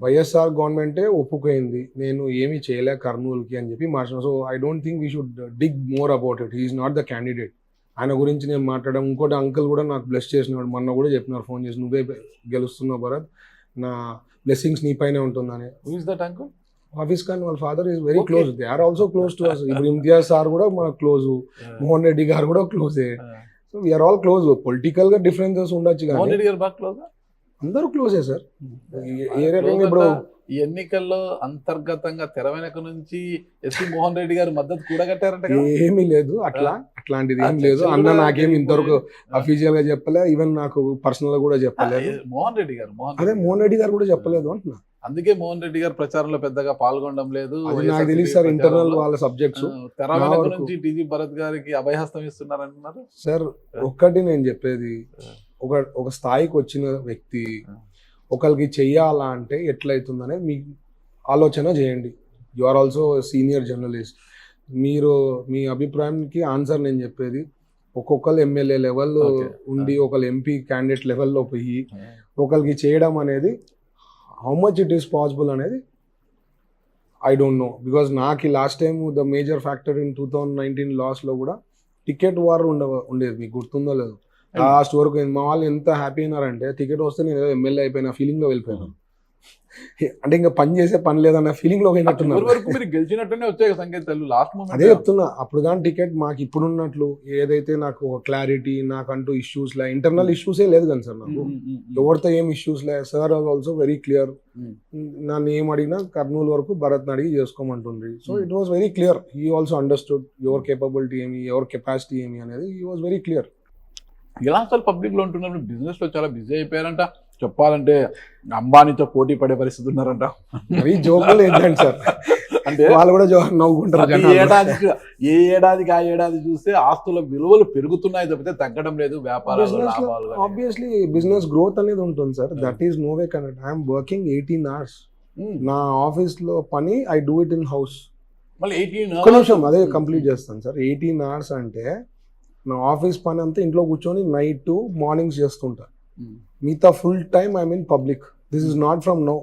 వైఎస్ఆర్ గవర్నమెంటే ఒప్పుకోయింది, నేను ఏమీ చేయలే కర్నూలుకి అని చెప్పి మార్చాను. So I don't think we should dig more about it. He's not the candidate. ఆయన గురించి నేను మాట్లాడడం. ఇంకోటి అంకుల్ కూడా నాకు బ్లెస్ చేసినాడు, మొన్న కూడా చెప్పినారు ఫోన్ చేసి, నువ్వే గెలుస్తున్నావు భరత్, నా బ్లెస్సింగ్స్ నీ పైనే ఉంటుందని. Who is that uncle? Hafeez Khan వాళ్ళ father is very close. They are also close to us. ఇప్పుడు ఇమ్తియాజ్ సార్ కూడా మనకు క్లోజ్, మోహన్ రెడ్డి గారు కూడా క్లోజే. So we are all close. Political గా డిఫరెన్సెస్ ఉండొచ్చు కానీ అందరూ క్లోజే సార్. ఏ రకంగా ఇప్పుడు ఈ ఎన్నికల్లో అంతర్గతంగా తెర వెనక నుంచి ఎస్వి మోహన్ రెడ్డి గారు మద్దతు కూడగట్టారంట కదా? ఏమీ లేదు అట్లాంటిది ఏం లేదు. అన్న నాకేం ఇంతవరకు అఫీషియల్ గా చెప్పలే, ఈవెన్ నాకు పర్సనల్ గా కూడా చెప్పలేదు. మోహన్ రెడ్డి గారు అదే మోహన్ రెడ్డి గారు కూడా చెప్పలేదు అంటున్నా. అందుకే మోహన్ రెడ్డి గారు ప్రచారంలో పెద్దగా పాల్గొనడం లేదు. అది నాకు తెలియదు సార్, ఇంటర్నల్ వాళ్ళ సబ్జెక్ట్స్. తెర వెనక నుంచి టీజీ భరత్ గారికి అభయహస్తం ఇస్తున్నారంటున్నారు సార్. ఒక్కటి నేను చెప్పేది, ఒక స్థాయికి వచ్చిన వ్యక్తి ఒకరికి చెయ్యాలా అంటే ఎట్లయితుందనే మీ ఆలోచన చేయండి. You are also senior journalist. మీరు మీ అభిప్రాయానికి ఆన్సర్ నేను చెప్పేది, ఒక్కొక్కరు ఎమ్మెల్యే లెవెల్లో ఉండి ఒకళ్ళు ఎంపీ క్యాండిడేట్ లెవెల్లో పోయి ఒకరికి చేయడం అనేది how much it is possible అనేది ఐ డోంట్ నో. బికాజ్ నాకు last time the major factor in 2019 లాస్లో కూడా టికెట్ వార్ ఉండేది. మీకు గుర్తుందో లేదు? లాస్ట్ వరకు మా వాళ్ళు ఎంత హ్యాపీ అయినారంటే టికెట్ వస్తే నేను ఏదో ఎమ్మెల్యే అయిపోయిన ఫీలింగ్లో వెళ్ళిపోయాను. అంటే ఇంకా పని చేసే పని లేదన్న ఫీలింగ్లో పోయినట్టున్నారు. గెలిచినట్టునే వచ్చాయి సంకేతాలు లాస్ట్ మూమెంట్. అదే చెప్తున్నా, అప్పుడు కానీ టికెట్ మాకు ఇప్పుడున్నట్లు ఏదైతే నాకు ఒక క్లారిటీ, నాకంటూ ఇష్యూస్ లే, ఇంటర్నల్ ఇష్యూసే లేదు కదా సార్ నాకు. ఎవరితో ఏం ఇష్యూస్ లే. Sir also very clear. నన్ను ఏం అడిగినా కర్నూలు వరకు భరత్ని అడిగి చేసుకోమంటుంది. So it was very clear. He also understood ఎవర్ కేపబిలిటీ ఏమి, ఎవర్ కెపాసిటీ ఏమి అనేది. He was very clear. ఇలా అసలు పబ్లిక్లో ఉంటున్నప్పుడు బిజినెస్లో చాలా బిజీ అయిపోయారంట. చెప్పాలంటే అంబానీతో పోటీ పడే పరిస్థితి ఉన్నారంట. మరీ జోకులు ఏంటంటే సార్, అంటే వాళ్ళు కూడా నవ్వుకుంటారు. ఏ ఏడాదికి ఆ ఏడాది చూస్తే ఆస్తుల విలువలు పెరుగుతున్నాయి తప్పితే తగ్గడం లేదు. వ్యాపారాలు లాభాలు ఆబ్వియస్లీ బిజినెస్ గ్రోత్ అనేది ఉంటుంది sir. That is no way connect. I'm working 18 hours. నా ఆఫీస్ లో పని I do it in house. మళ్ళీ 18 ఒక్క నిమిషం అదే కంప్లీట్ చేస్తాను సార్. 18 hours అంటే నా ఆఫీస్ పని అంతా ఇంట్లో కూర్చొని నైట్ మార్నింగ్స్ చేస్తుంటా. మిగతా full time I mean public. This is not from no,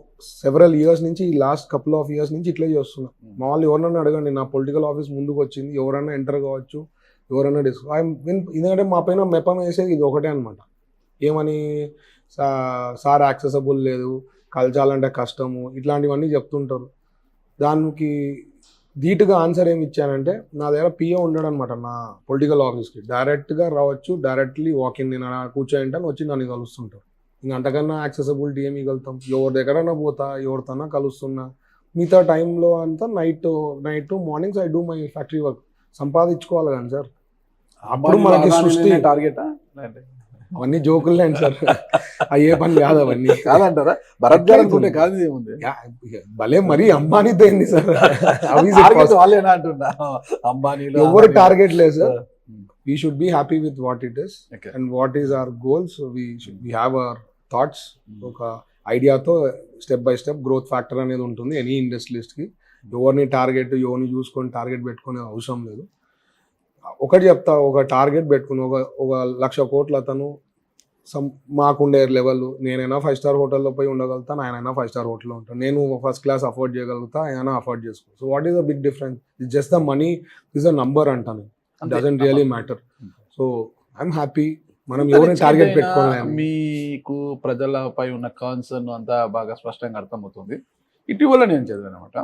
several years నుంచి, ఈ లాస్ట్ కపుల్ ఆఫ్ ఇయర్స్ నుంచి ఇట్లే చేస్తున్నా. మా వాళ్ళు ఎవరన్నా అడగండి, నా పొలిటికల్ ఆఫీస్ ముందుకు వచ్చింది, ఎవరన్నా ఎంటర్ కావచ్చు, ఎవరన్నా ఎందుకంటే మా పైన మెపం వేసేది ఇది ఒకటే అనమాట. ఏమని, సార్ యాక్సెసబుల్ లేదు, కలచాలంటే కష్టము, ఇట్లాంటివన్నీ చెప్తుంటారు. దానికి ధీటుగా ఆన్సర్ ఏమి ఇచ్చానంటే, నా దగ్గర పిఏ ఉండడు అనమాట నా పొలిటికల్ ఆఫీస్కి. డైరెక్ట్గా రావచ్చు, డైరెక్ట్లీ వాకింగ్, నేను కూర్చోంటాను, వచ్చి నన్ను కలుస్తుంటారు. ఇంకా అంతకన్నా యాక్సెసబిలిటీ ఏమి కలుగుతాం. ఎవరి దగ్గరైనా పోతా, ఎవరితోనా కలుస్తున్నా. మిగతా టైంలో అంతా night to mornings I do my factory work. సంపాదించుకోవాలి కానీ సార్. అప్పుడు మనకి సృష్టి టార్గెటా? అవన్నీ జోకులు సార్, అయ్యే పని కాదు అవన్నీ. కాదంటారా? భరత్ గారు అనుకుంటే కాదు ఏముంది, భలే మరీ అంబానీతో ఏంది సార్? వాళ్ళేనా అంటున్నా, అంబానీలో ఎవరు టార్గెట్ లేదు sir. We should be happy with what it is and what is our goals. We have our thoughts. ఒక ఐడియాతో step by step growth factor అనేది ఉంటుంది ఎనీ ఇండస్ట్రియలిస్ట్కి. ఎవరిని ఎవరిని చూసుకొని టార్గెట్ పెట్టుకునే అవసరం లేదు. ఒకటి చెప్తా, ఒక టార్గెట్ పెట్టుకుని ఒక 1,00,000 కోట్లు అతను మాకుండే లెవెల్, నేనైనా 5 star హోటల్లో పోయి ఉండగలుగుతాను, ఆయనైనా 5 star హోటల్లో ఉంటాను. నేను ఫస్ట్ క్లాస్ అఫోర్డ్ చేయగలుగుతా, ఆయన అఫోర్డ్ చేసుకో. So what is the big difference? It's just the money is a number అంటాను. It doesn't really matter. So I'm happy. మనం ఎవరైనా టార్గెట్ పెట్టుకోలేము. మీకు ప్రజలపై ఉన్న కన్సర్న్ అంతా బాగా స్పష్టంగా అర్థమవుతుంది. ఇటీవల నేను చదివాను అనమాట,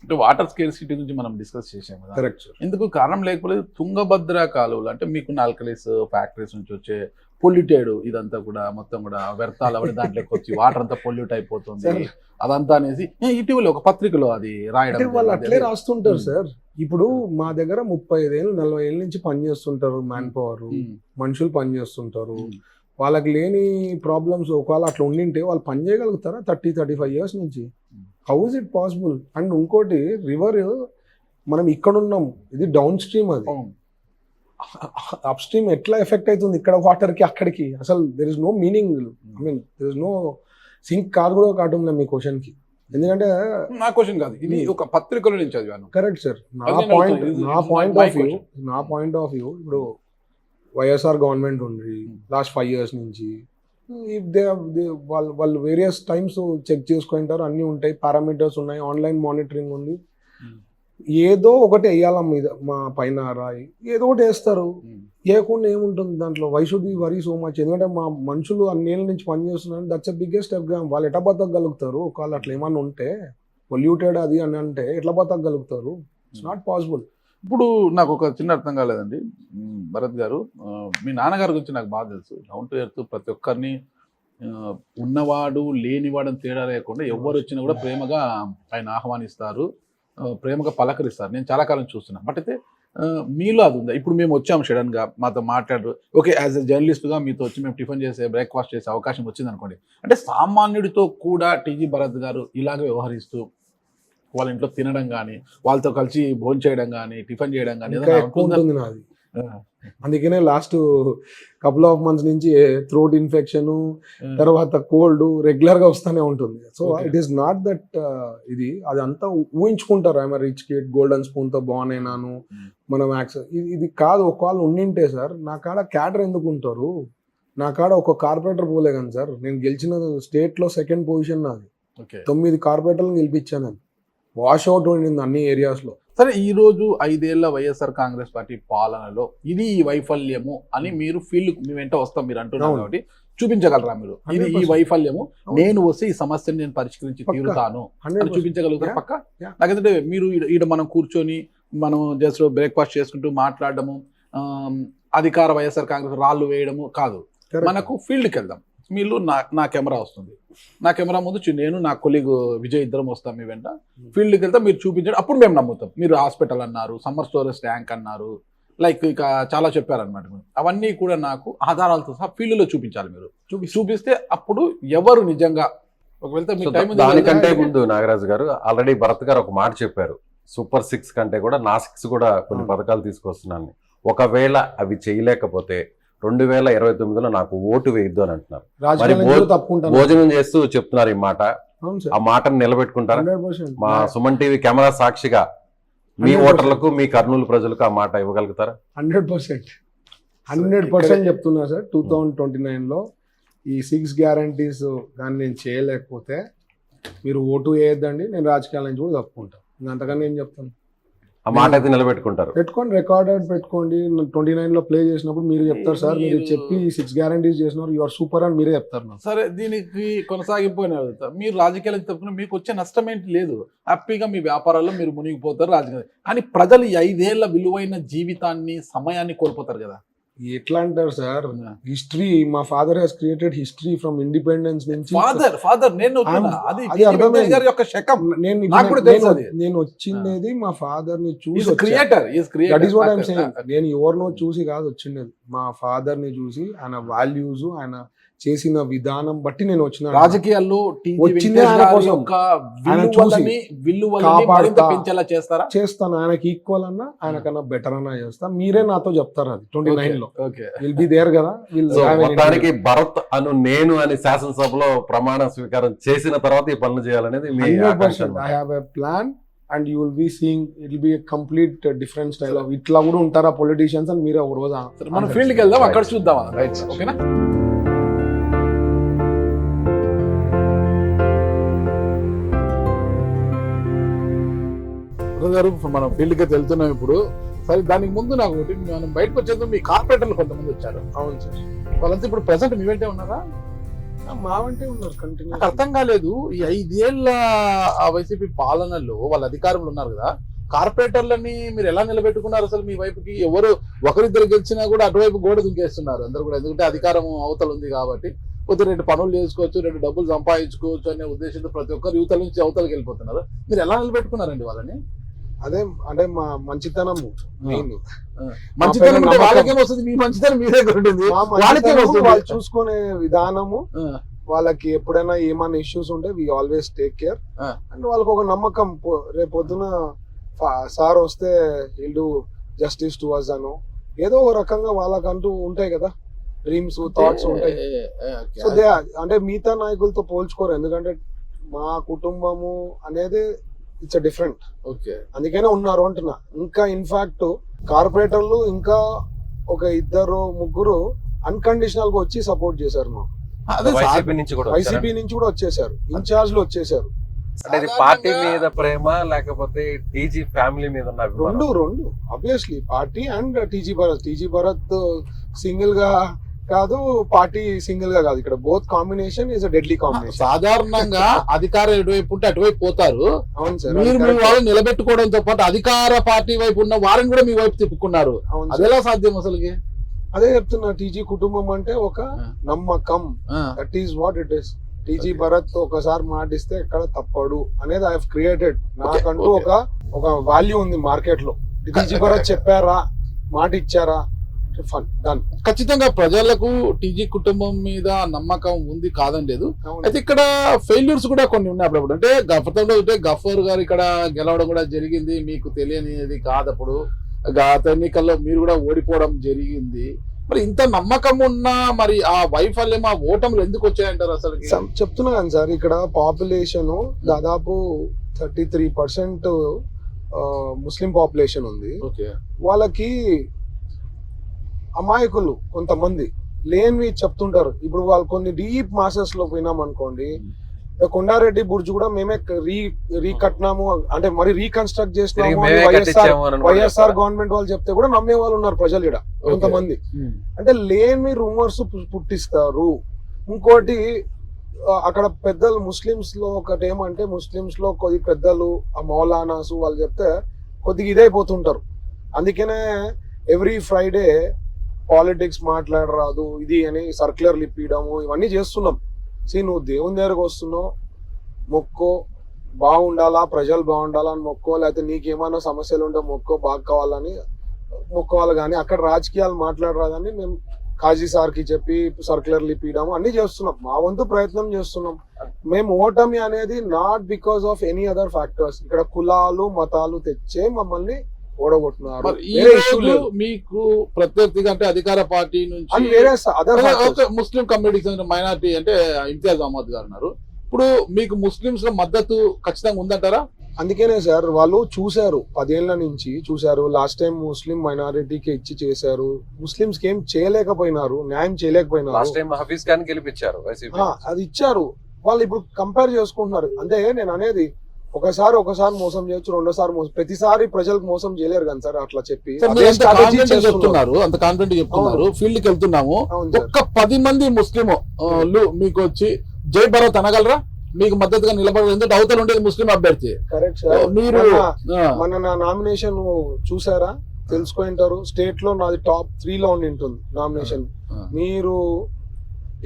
అంటే వాటర్ స్కేర్సిటీ గురించి మనం డిస్కస్ చేసాం కదా. Correct sir. ఎందుకు కారణం లేకపోలేదు, తుంగభద్ర కాలువలు అంటే మీకు ఆల్కలీస్ ఫ్యాక్టరీస్ నుంచి వచ్చే పొల్యూటెడ్ ఇదంతా కూడా మొత్తం కూడా వ్యర్థాలు అవన్నీ దాంట్లోకి వచ్చి వాటర్ అంతా పొల్యూట్ అయిపోతుంది అదంతా అనేసి ఇటీవల ఒక పత్రికలో అది రాయడం. వాళ్ళు అట్లే రాస్తుంటారు సార్. ఇప్పుడు మా దగ్గర 35 ఏళ్ళు 40 ఏళ్ళ నుంచి పని చేస్తుంటారు. మ్యాన్ పవర్ మనుషులు పని చేస్తుంటారు. వాళ్ళకి లేని ప్రాబ్లమ్స్ ఒకవేళ అట్లా ఉండింటే వాళ్ళు పని చేయగలుగుతారా 30-35 years నుంచి? How is it possible? And ఇంకోటి, రివర్ మనం ఇక్కడ ఉన్నాం, ఇది డౌన్ స్ట్రీమ్, అది అప్ స్ట్రీమ్ ఎట్లా ఎఫెక్ట్ అవుతుంది ఇక్కడ వాటర్కి అక్కడికి? అసలు there is no meaning. I mean there is no sync కాదు కూడా కావటం మీ క్వశ్చన్కి. ఎందుకంటే నా క్వశ్చన్ కాదు, ఇది ఒక పత్రికలో నేను చదివాను. Correct sir. నా పాయింట్ ఆఫ్ వ్యూ ఇప్పుడు వైఎస్ఆర్ గవర్నమెంట్ ఉంది లాస్ట్ 5 years నుంచి. ఇఫ్ వాళ్ళు వేరియస్ టైమ్స్ చెక్ చేసుకుంటారు, అన్నీ ఉంటాయి, పారామీటర్స్ ఉన్నాయి, ఆన్లైన్ మానిటరింగ్ ఉంది. ఏదో ఒకటి వేయాల మీద మా పైన రాయి, ఏదో ఒకటి వేస్తారు. వేయకుండా ఏముంటుంది దాంట్లో? Why should be worry so much? ఎందుకంటే మా మనుషులు అన్నేళ్ళ నుంచి పనిచేస్తున్నారు. That's a biggest exam. వాళ్ళు ఎట్లా బతకగలుగుతారు? ఒకవేళ అట్లా ఏమన్నా ఉంటే పొల్యూటెడ్ అది అని అంటే ఎట్లా బతకగలుగుతారు? It's not possible. ఇప్పుడు నాకు ఒక చిన్న అర్థం కాలేదండి భరత్ గారు, మీ నాన్నగారి గురించి నాకు బాగా తెలుసు. డౌన్ టు ఎర్త్, ప్రతి ఒక్కరిని ఉన్నవాడు లేనివాడని తేడా లేకుండా ఎవరు వచ్చినా కూడా ప్రేమగా ఆయన ఆహ్వానిస్తారు, ప్రేమగా పలకరిస్తారు. నేను చాలా కాలం చూస్తున్నాను. బట్ అయితే మీలో అది ఉందా? ఇప్పుడు మేము వచ్చాము సడన్గా మాతో మాట్లాడరు, ఓకే యాజ్ ఎ జర్నలిస్ట్గా మీతో వచ్చి మేము టిఫిన్ చేసే బ్రేక్ఫాస్ట్ చేసే అవకాశం వచ్చింది అనుకోండి, అంటే సామాన్యుడితో కూడా టీజీ భరత్ గారు ఇలాగే వ్యవహరిస్తూ వాళ్ళ ఇంట్లో తినడం కానీ, వాళ్ళతో కలిసి భోజనం చేయడం కానీ, టిఫిన్ చేయడం కానీ ఇంకా ఎక్కువ ఉంటుంది నాది. అందుకనే లాస్ట్ కపుల్ ఆఫ్ మంత్స్ నుంచి థ్రోట్ ఇన్ఫెక్షన్, తర్వాత కోల్డ్ రెగ్యులర్ గా వస్తూనే ఉంటుంది. So it is not that ఇది అది అంతా ఊహించుకుంటారు. I'm rich kid, golden spoon తో బాగున్నాను మనం ఇది కాదు. ఒకవేళ ఉండింటే సార్ నా కాడ క్యాడర్ ఎందుకు ఉంటారు? నా కాడ ఒక కార్పొరేటర్ పోలే కానీ సార్, నేను గెలిచిన స్టేట్ లో 2nd పొజిషన్ నాది. 9 కార్పొరేటర్లను గెలిపించాను. వాష్ అవుట్ ఉండింది అన్ని ఏరియాస్ లో. సరే, ఈ రోజు 5 ఏళ్ల వైఎస్ఆర్ కాంగ్రెస్ పార్టీ పాలనలో ఇది ఈ వైఫల్యము అని మీరు ఫీల్డ్ మీ వెంట వస్తాం మీరు అంటున్నారు కాబట్టి చూపించగలరా మీరు? ఇది ఈ వైఫల్యము, నేను వస్తే ఈ సమస్యను నేను పరిష్కరించి తీరుతాను అని చూపించగలుగుతారు పక్క? నాకంటే మీరు ఈడ మనం కూర్చొని మనం జస్ట్ బ్రేక్ఫాస్ట్ చేసుకుంటూ మాట్లాడడము, అధికార వైఎస్ఆర్ కాంగ్రెస్ రాళ్ళు వేయడము కాదు. మనకు ఫీల్డ్కి వెళ్దాం. మీరు నా కెమెరా వస్తుంది, నా కెమెరా ముందు నేను నా కొలీగ్ విజయ్ ఇద్దరం వస్తాం మీ వెంట. ఫీల్డ్కి వెళ్తాం, మీరు చూపించండి, అప్పుడు మేము నమ్ముతాం. మీరు హాస్పిటల్ అన్నారు, సమ్మర్ స్టోరేజ్ ట్యాంక్ అన్నారు, లైక్ ఇక చాలా చెప్పారనమాట. అవన్నీ కూడా నాకు ఆధారాలతో సహా ఫీల్డ్లో చూపించాలి. మీరు చూపిస్తే అప్పుడు ఎవరు నిజంగా దానికంటే ముందు నాగరాజు గారు ఆల్రెడీ భరత్ గారు ఒక మాట చెప్పారు, సూపర్ 6 కంటే కూడా నా 6 కూడా కొన్ని పథకాలు తీసుకొస్తున్నాను. ఒకవేళ అవి చేయలేకపోతే 2029లో నాకు ఓటు వేయద్దు అని అంటున్నారు. భోజనం చేస్తూ చెప్తున్నారు ఈ మాట. ఆ మాటను నిలబెట్టుకుంటారా? మా సుమన్ టీవీ కెమెరా సాక్షిగా మీ ఓటర్లకు, మీ కర్నూలు ప్రజలకు ఆ మాట ఇవ్వగలుగుతారా? 100% చెప్తున్నా సార్. 2029లో ఈ 6 గ్యారంటీస్ కానీ నేను చేయలేకపోతే మీరు ఓటు వేయద్దండి, నేను రాజకీయాల నుంచి కూడా తప్పుకుంటాను. అంతకన్నా ఏం చెప్తాను? ఆ మాట అయితే నిలబెట్టుకుంటారు. పెట్టుకోండి, రికార్డెడ్ పెట్టుకోండి. 29లో ప్లే చేసినప్పుడు మీరు చెప్తారు సార్, మీరు చెప్పి 6 గ్యారంటీస్ చేసినారు, యు ఆర్ సూపర్ అని మీరే చెప్తారు. సరే, దీనికి కొనసాగిపోయిన మీరు రాజకీయాలకు తప్పుకుని మీకు వచ్చే నష్టం ఏంటి లేదు, హ్యాపీగా మీ వ్యాపారాల్లో మీరు మునిగిపోతారు రాజకీయాలు. కానీ ప్రజలు 5 ఏళ్ల విలువైన జీవితాన్ని, సమయాన్ని కోల్పోతారు కదా. ఎట్లా అంటారు సార్? హిస్టరీ, మా father he's created history from independence నుంచి. నేను వచ్చిండేది మా ఫాదర్ ని చూసి, that is what I'm saying. నేను ఎవరినో చూసి కాదు వచ్చిండేది, మా ఫాదర్ ని చూసి, ఆయన వాల్యూస్, ఆయన చేసిన విధానం బట్టి నేను వచ్చిన. రాజకీయాల్లో చేస్తాను. ఆయనకి ఈక్వల్ అన్నా, ఆయనకన్నా బెటర్ అన్నా చేస్తా. మీరే నాతో చెప్తారు అది 29లో విల్ బి దేర్ కదా. మొత్తానికి భరత్ అను నేను అని శాసనసభలో ప్రమాణ స్వీకారం చేసిన తర్వాత ఈ పనులు చేయాలనేది మీ ఆకాంక్ష. I have a plan and you will be seeing it will be a complete different style of. ఇట్లా కూడా ఉంటారా పొలిటీషియన్స్ అని మీరే ఒక రోజు మనం ఫీల్డ్కి వెళ్దాం, అక్కడ చూద్దాం. రైట్, ఓకేనా? గారు, మనం ఫీల్డ్కి అయితే వెళ్తున్నాం ఇప్పుడు. సరే, దానికి ముందు నాకు ఒకటి, మనం బయటకు వచ్చేందుకు మీ కార్పొరేటర్లు కొంతమంది వచ్చారు. అవును సార్. వాళ్ళంతా ఇప్పుడు ప్రెసెంట్ మీ వెంటే ఉన్నారా? మా వెంటే ఉన్నారు కంటిన్యూ. అర్థం కాలేదు, ఈ 5 ఏళ్ల వైసీపీ పాలనలో వాళ్ళ అధికారంలో ఉన్నారు కదా, కార్పొరేటర్లని మీరు ఎలా నిలబెట్టుకున్నారు అసలు? మీ వైపుకి ఎవరు ఒకరిద్దరు గెలిచినా కూడా అటువైపు గోడ దుంకేస్తున్నారు అందరు కూడా, ఎందుకంటే అధికారం అవతల ఉంది కాబట్టి. కొద్దిగా 2 పనులు చేసుకోవచ్చు, 2 డబ్బులు సంపాదించుకోవచ్చు అనే ఉద్దేశంతో ప్రతి ఒక్కరు యువతల నుంచి అవతలకి వెళ్ళిపోతున్నారు. మీరు ఎలా నిలబెట్టుకున్నారండి వాళ్ళని? అదే అంటే మా మంచితనము, వాళ్ళు చూసుకునే విధానము, వాళ్ళకి ఎప్పుడైనా ఏమైనా ఇష్యూస్ ఉంటే we always take care. And వాళ్ళకి ఒక నమ్మకం, రేపొద్దున సార్ వస్తే will do justice to us అను, ఏదో ఒక రకంగా వాళ్ళకంటూ ఉంటాయి కదా డ్రీమ్స్, థాట్స్ ఉంటాయి. సో దే అంటే మిగతా నాయకులతో పోల్చుకోరు, ఎందుకంటే మా కుటుంబము అనేది ఇట్స్ డిఫరెంట్. ఓకే, అందుకనే ఉన్నారు అంటున్నా. ఇంకా ఇన్ఫాక్ట్ కార్పొరేటర్లు ఇంకా ఒక 2-3 అన్కండిషనల్ గా వచ్చి సపోర్ట్ చేశారు. వైసీపీ నుంచి కూడా వచ్చేసారు, ఇన్ఛార్జ్ లో వచ్చేసారు. పార్టీ మీద ప్రేమ లేకపోతే టీజీ ఫ్యామిలీ మీద? రెండు obviously, party and TG Bharat single గా కాదు, పార్టీ సింగిల్ గా కాదు, ఇక్కడ both combination is deadly combination. సాధారణంగా అధికారం ఎటువైపు ఉంటే అటువైపు పోతారు. అవును సార్. మీరు మీ వాళ్ళని నిలబెట్టుకోవడంతో పాటు అధికార పార్టీ వైపు ఉన్న వారిని కూడా మీ వైపు తిప్పుకున్నారు. అది ఎలా సాధ్యం అసలుకి? అదే చెప్తున్నా, టీజీ కుటుంబం అంటే ఒక నమ్మకం. That is what it is. TG Bharat ఒకసారి మాటిస్తే ఎక్కడ తప్పడు అనేది ఐ హావ్ క్రియేటెడ్. నాకంటూ ఒక వాల్యూ ఉంది మార్కెట్ లో. టీజీ భరత్ చెప్పారా, మాట ఇచ్చారా, ఫన్ డన్. ఖచ్చితంగా ప్రజలకు టీజీ కుటుంబం మీద నమ్మకం ఉంది, కాదని లేదు. అయితే ఇక్కడ ఫెయిల్యూర్స్ కూడా కొన్ని ఉన్నాయి అప్పుడప్పుడు. అంటే గతంలో అంటే గఫర్ గారు ఇక్కడ గెలవడం కూడా జరిగింది, మీకు తెలియనిది కాదు. అప్పుడు గత ఎన్నికల్లో మీరు కూడా ఓడిపోవడం జరిగింది. మరి ఇంత నమ్మకం ఉన్నా మరి ఆ వైఫల్యం, ఆ ఓటములు ఎందుకు వచ్చాయంటారు అసలు? చెప్తున్నా కానీ సార్, ఇక్కడ పాపులేషన్ దాదాపు 33% ముస్లిం పాపులేషన్ ఉంది. వాళ్ళకి అమాయకులు కొంతమంది లేనివి చెప్తుంటారు. ఇప్పుడు వాళ్ళు కొన్ని డీప్ మాసెస్ లో పోయినాం అనుకోండి, కొండారెడ్డి బుర్జ్ కూడా మేమే రీకట్టినాము అంటే మరి రీకన్స్ట్రక్ట్ చేసినాము వైఎస్ఆర్ గవర్నమెంట్ వాళ్ళు చెప్తే కూడా నమ్మే వాళ్ళు ఉన్నారు ప్రజలు ఇక్కడ కొంతమంది. అంటే లేని రూమర్స్ పుట్టిస్తారు. ఇంకోటి అక్కడ పెద్దలు ముస్లిమ్స్ లో ఒకటి ఏమంటే, ముస్లిమ్స్ లో కొద్ది పెద్దలు ఆ మౌలానాస్ వాళ్ళు చెప్తే కొద్దిగా ఇదైపోతుంటారు. అందుకనే ఎవ్రీ ఫ్రైడే పాలిటిక్స్ మాట్లాడరాదు ఇది అని సర్క్యులర్లు ఇప్పించడము ఇవన్నీ చేస్తున్నాం. నువ్వు దేవుని దగ్గరకు వస్తున్నావు, మొక్కో బాగుండాలా, ప్రజలు బాగుండాలా అని మొక్కో, లేకపోతే నీకేమైనా సమస్యలు ఉంటే మొక్కో, బాగా కావాలని మొక్కోవాలి. కానీ అక్కడ రాజకీయాలు మాట్లాడరాదని మేము కాజీ సార్కి చెప్పి సర్క్యులర్లు ఇప్పించడం అన్ని చేస్తున్నాం. మా వంతు ప్రయత్నం చేస్తున్నాం. మేము ఓటమి అనేది not because of any other factors. ఇక్కడ కులాలు మతాలు తెచ్చే మమ్మల్ని ఓడగొట్టున్నారు. మీకు ప్రత్యర్థిగా అంటే అధికార పార్టీ నుంచి ముస్లిం కమ్యూనిటీ మైనారిటీ అంటే ఇంతియాజ్ అహ్మద్ గారు ఉన్నారు. ఇప్పుడు మీకు ముస్లింస్ లో మద్దతు ఖచ్చితంగా ఉందంటారా? అందుకనే సార్ వాళ్ళు చూశారు, 10 ఏళ్ల నుంచి చూశారు. లాస్ట్ టైం ముస్లిం మైనారిటీకి ఇచ్చి చేశారు. ముస్లింస్ కి ఏం చేయలేకపోయినారు, న్యాయం చేయలేకపోయినారు. అది ఇచ్చారు. వాళ్ళు ఇప్పుడు కంపేర్ చేసుకుంటున్నారు. అంటే నేను అనేది ఒకసారి మోసం చేయొచ్చు, రెండోసారి మోసం, ప్రతిసారి ప్రజలకు మోసం చేయలేరు కానీ సార్. అట్లా చెప్పి చెప్తున్నారు, అంత కాన్ఫిడెంట్ చెప్తున్నారు. ఫీల్డ్ కి వెళ్తున్నాము, ఒక్క 10 మంది ముస్లిం మీకు వచ్చి జై భరత్ అనగలరా? మీకు మద్దతుగా నిలబడదు, ఎందుకంటే అవతల ఉండేది ముస్లిం అభ్యర్థి. Correct sir. మీరు మన నా నామినేషన్ చూసారా, తెలుసుకుంటారు. స్టేట్ లో నాది టాప్ 3 లో ఉంటుంది నామినేషన్. మీరు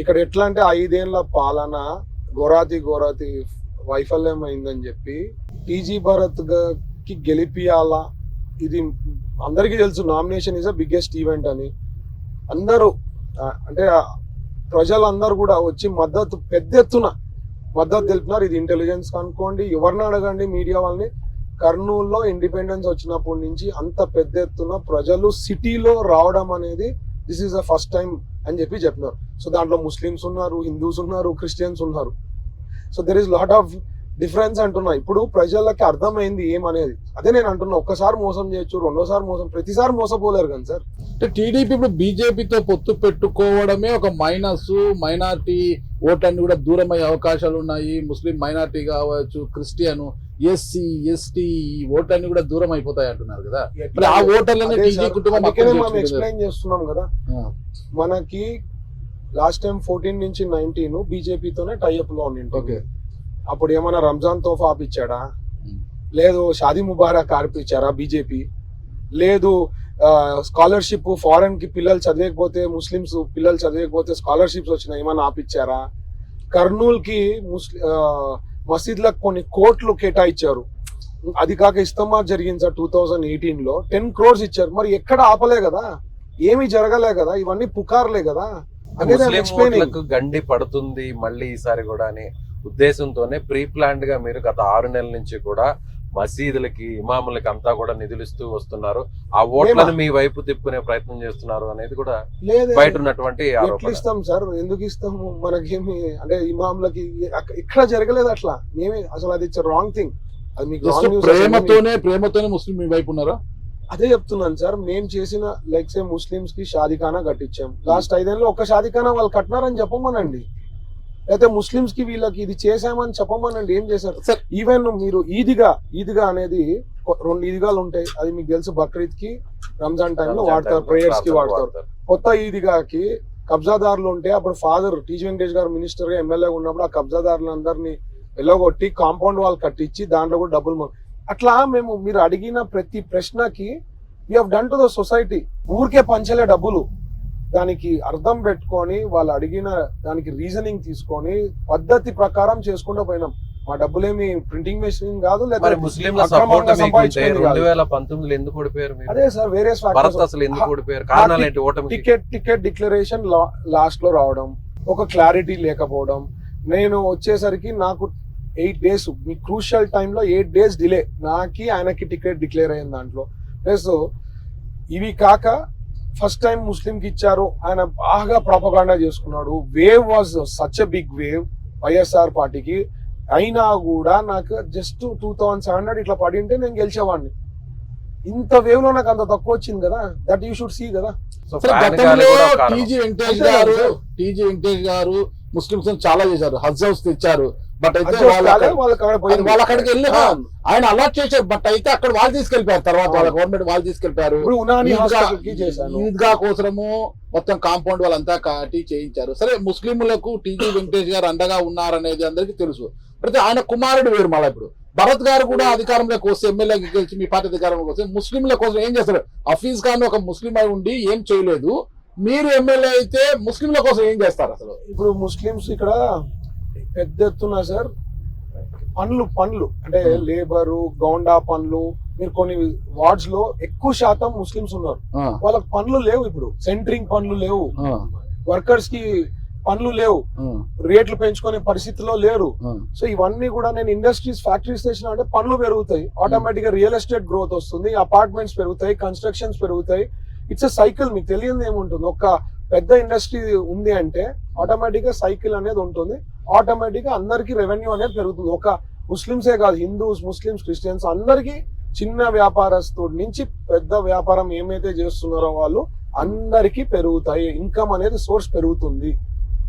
ఇక్కడ ఎట్లా అంటే 5 ఏళ్ల పాలన గోరాతి వైఫల్యం అయిందని చెప్పి టీజీ భరత్ కి గెలిపియాలా, ఇది అందరికీ తెలుసు. Nomination is a biggest event అని అందరూ అంటే ప్రజలందరూ కూడా వచ్చి మద్దతు పెద్ద ఎత్తున మద్దతు తెలుపుతున్నారు. ఇది ఇంటెలిజెన్స్ కనుక్కోండి, ఎవరిని అడగండి, మీడియా వాళ్ళని. కర్నూలులో ఇండిపెండెన్స్ వచ్చినప్పటి నుంచి అంత పెద్ద ఎత్తున ప్రజలు సిటీలో రావడం అనేది this is the first time అని చెప్పినారు. సో దాంట్లో ముస్లిమ్స్ ఉన్నారు, హిందూస్ ఉన్నారు, క్రిస్టియన్స్ ఉన్నారు. So there is lot of difference అంటున్నా. ఇప్పుడు ప్రజలకి అర్థమైంది ఏమనేది. అదే నేను అంటున్నా, ఒక్కసారి మోసం చేయొచ్చు, రెండోసారి మోసం, ప్రతిసారి మోసపోలేరు కానీ సార్. అంటే టీడీపీ ఇప్పుడు బీజేపీతో పొత్తు పెట్టుకోవడమే ఒక మైనస్. మైనార్టీ ఓటర్ని కూడా దూరం అయ్యే అవకాశాలు ఉన్నాయి. ముస్లిం మైనార్టీ కావచ్చు, క్రిస్టియన్, ఎస్సీ, ఎస్టీ ఓటర్ని కూడా దూరం అయిపోతాయి అంటున్నారు కదా. ఆ ఓటర్లనే టీడీ కుటుంబం ఎక్స్ప్లెయిన్ చేస్తున్నాం కదా. మనకి లాస్ట్ టైం 14 నుంచి 19 బీజేపీతోనే టైఅప్ లో ఉండింది. అప్పుడు ఏమైనా రంజాన్ తోఫా ఆపిచ్చాడా? లేదు. షాదీ ముబారక్ ఆర్పిచ్చారా బీజేపీ? లేదు. స్కాలర్షిప్ ఫారెన్ కి పిల్లలు చదివేకపోతే, ముస్లిమ్స్ పిల్లలు చదివేకపోతే స్కాలర్షిప్స్ వచ్చినా ఏమైనా ఆపిచ్చారా? కర్నూలు కి మసీద్లకు కొన్ని కోట్లు కేటాయించారు. అది కాక ఇస్తమా జరిగింది సార్ 2018 లో 10 crores ఇచ్చారు. మరి ఎక్కడ ఆపలే కదా, ఏమీ జరగలే కదా, ఇవన్నీ పుకార్లే కదా. గండి పడుతుంది మళ్ళీ ఈసారి కూడా అనే ఉద్దేశంతోనే ప్రీ ప్లాన్డ్ గా మీరు గత 6 నెలల నుంచి కూడా మసీదులకి, ఇమాములకి అంతా కూడా నిధులు ఇస్తూ వస్తున్నారు. ఆ ఓట్లను మీ వైపు తిప్పుకునే ప్రయత్నం చేస్తున్నారు అనేది కూడా బయట ఉన్నటువంటి ఆరోపణ. ఇస్తాం సార్, ఎందుకు ఇస్తాము? మనకేమి అంటే ఇమాములకి ఇక్కడ జరగలేదు అట్లా. మేమే అసలు అది రాంగ్ థింగ్. అది మీకు ప్రేమతోనే ముస్లిం మీ వైపు ఉన్నారా? అదే చెప్తున్నాను సార్. మేము చేసిన లైక్ సే ముస్లిమ్స్ కి షాదీఖానా కట్టించాం. లాస్ట్ 5 ఏళ్ళలో ఒక్క షాదీఖానా వాళ్ళు కట్టినారని చెప్పమనండి, లేకపోతే ముస్లిమ్స్ కి వీళ్ళకి ఇది చేసామని చెప్పమనండి. ఏం చేశారు? ఈవెన్ మీరు ఈద్గా అనేది 2 ఈద్గాలు ఉంటాయి, అది మీకు తెలుసు. బక్రీద్ కి, రంజాన్ టైంలో వాడతారు, ప్రేయర్స్ కి వాడతారు. కొత్త ఈద్గాకి కబ్జాదారులు ఉంటే అప్పుడు ఫాదర్ టీజీ వెంకటేష్ గారు మినిస్టర్ గా ఎమ్మెల్యేగా ఉన్నప్పుడు ఆ కబ్జాదారులందరినీ వెళ్ళగొట్టి కాంపౌండ్ వాళ్ళు కట్టించి దాంట్లో కూడా డబ్బులు. అట్లా మేము మీరు అడిగిన ప్రతి ప్రశ్నకి we have done to the society. ఊరికే పంచలే డబ్బులు. దానికి అర్థం పెట్టుకొని వాళ్ళు అడిగిన దానికి రీజనింగ్ తీసుకొని పద్ధతి ప్రకారం చేసుకుంటూ పోయినాం. మా డబ్బులేమి ప్రింటింగ్ మెషిన్ కాదు, మరి ముస్లింల సపోర్ట్ మీకుంటే 2019 ఎందుకు ఓడిపోయారు మీరు? అదే సార్ వేరే భరత్ అసలు ఎందుకు ఓడిపోయారు? కారణాలు ఏంటి ఓటమికి? టికెట్ డిక్లరేషన్ లాస్ట్ లో రావడం, ఒక క్లారిటీ లేకపోవడం. నేను వచ్చేసరికి నాకు 8 days, మీ క్రూషియల్ టైంలో 8 days డిలే నాకి ఆయనకి టికెట్ డిక్లేర్ అయిన దాంట్లో. ప్లస్ ఇవి కాక ఫస్ట్ టైం ముస్లింకి ఇచ్చారు, ఆయన బాగా ప్రాపగాండా చేసుకున్నాడు. Wave was such a big wave YSR పార్టీకి. అయినా కూడా నాకు జస్ట్ 2700 ఇట్లా పడి ఉంటే నేను గెలిచేవాడిని. ఇంత వేవ్ లో నాకు అంత తక్కువ వచ్చింది కదా, దట్ యూ షుడ్ సీ కదా. టీజీ వెంకటేష్ గారు ముస్లింస్ చాలా చేశారు, హజ్ హౌస్ తెచ్చారు. బట్ అయితే వాళ్ళ అక్కడికి వెళ్ళి ఆయన అలాట్ చేశారు. బట్ అయితే అక్కడ వాళ్ళు తీసుకెళ్లిపోయారు, తర్వాత వాళ్ళ గవర్నమెంట్ వాళ్ళు తీసుకెళ్లిపోయారు. ఈద్గా కోసము మొత్తం కాంపౌండ్ వాళ్ళంతా కాటి చేయించారు. సరే, ముస్లింలకు టీజీ వెంకటేష్ గారు అండగా ఉన్నారనేది అందరికీ తెలుసు. అయితే ఆయన కుమారుడు వేరు. మళ్ళీ ఇప్పుడు భరత్ గారు కూడా అధికారంలోకి వస్తే, ఎమ్మెల్యేకి గెలిచి మీ పార్టీ అధికారంలోకి వస్తే ముస్లింల కోసం ఏం చేస్తారు? హఫీజ్ ఖాన్ ఒక ముస్లిం అయి ఉండి ఏం చేయలేదు. మీరు ఎమ్మెల్యే అయితే ముస్లింల కోసం ఏం చేస్తారు అసలు? ఇప్పుడు ముస్లిమ్స్ ఇక్కడ పెద్ద ఎత్తున సార్ పనులు అంటే లేబరు, గౌండా పనులు. మీరు కొన్ని వార్డ్స్ లో ఎక్కువ శాతం ముస్లిమ్స్ ఉన్నారు, వాళ్ళకి పనులు లేవు. ఇప్పుడు సెంటరింగ్ పనులు లేవు, వర్కర్స్ కి పనులు లేవు, రేట్లు పెంచుకునే పరిస్థితిలో లేరు. సో ఇవన్నీ కూడా నేను ఇండస్ట్రీస్, ఫ్యాక్టరీస్ తెచ్చినా అంటే పనులు పెరుగుతాయి, ఆటోమేటిక్ గా రియల్ ఎస్టేట్ గ్రోత్ వస్తుంది, అపార్ట్మెంట్స్ పెరుగుతాయి, కన్స్ట్రక్షన్స్ పెరుగుతాయి. It's a cycle. మీకు తెలియదు ఏముంటుంది, ఒక పెద్ద ఇండస్ట్రీ ఉంది అంటే ఆటోమేటిక్ గా సైకిల్ అనేది ఉంటుంది. ఆటోమేటిక్ గా అందరికి రెవెన్యూ అనేది పెరుగుతుంది. ఒక ముస్లిమ్సే కాదు, హిందూస్, ముస్లిమ్స్, క్రిస్టియన్స్ అందరికి, చిన్న వ్యాపారస్తుడి నుంచి పెద్ద వ్యాపారం ఏమైతే చేస్తున్నారో వాళ్ళు అందరికి పెరుగుతాయి. ఇన్కమ్ అనేది సోర్స్ పెరుగుతుంది.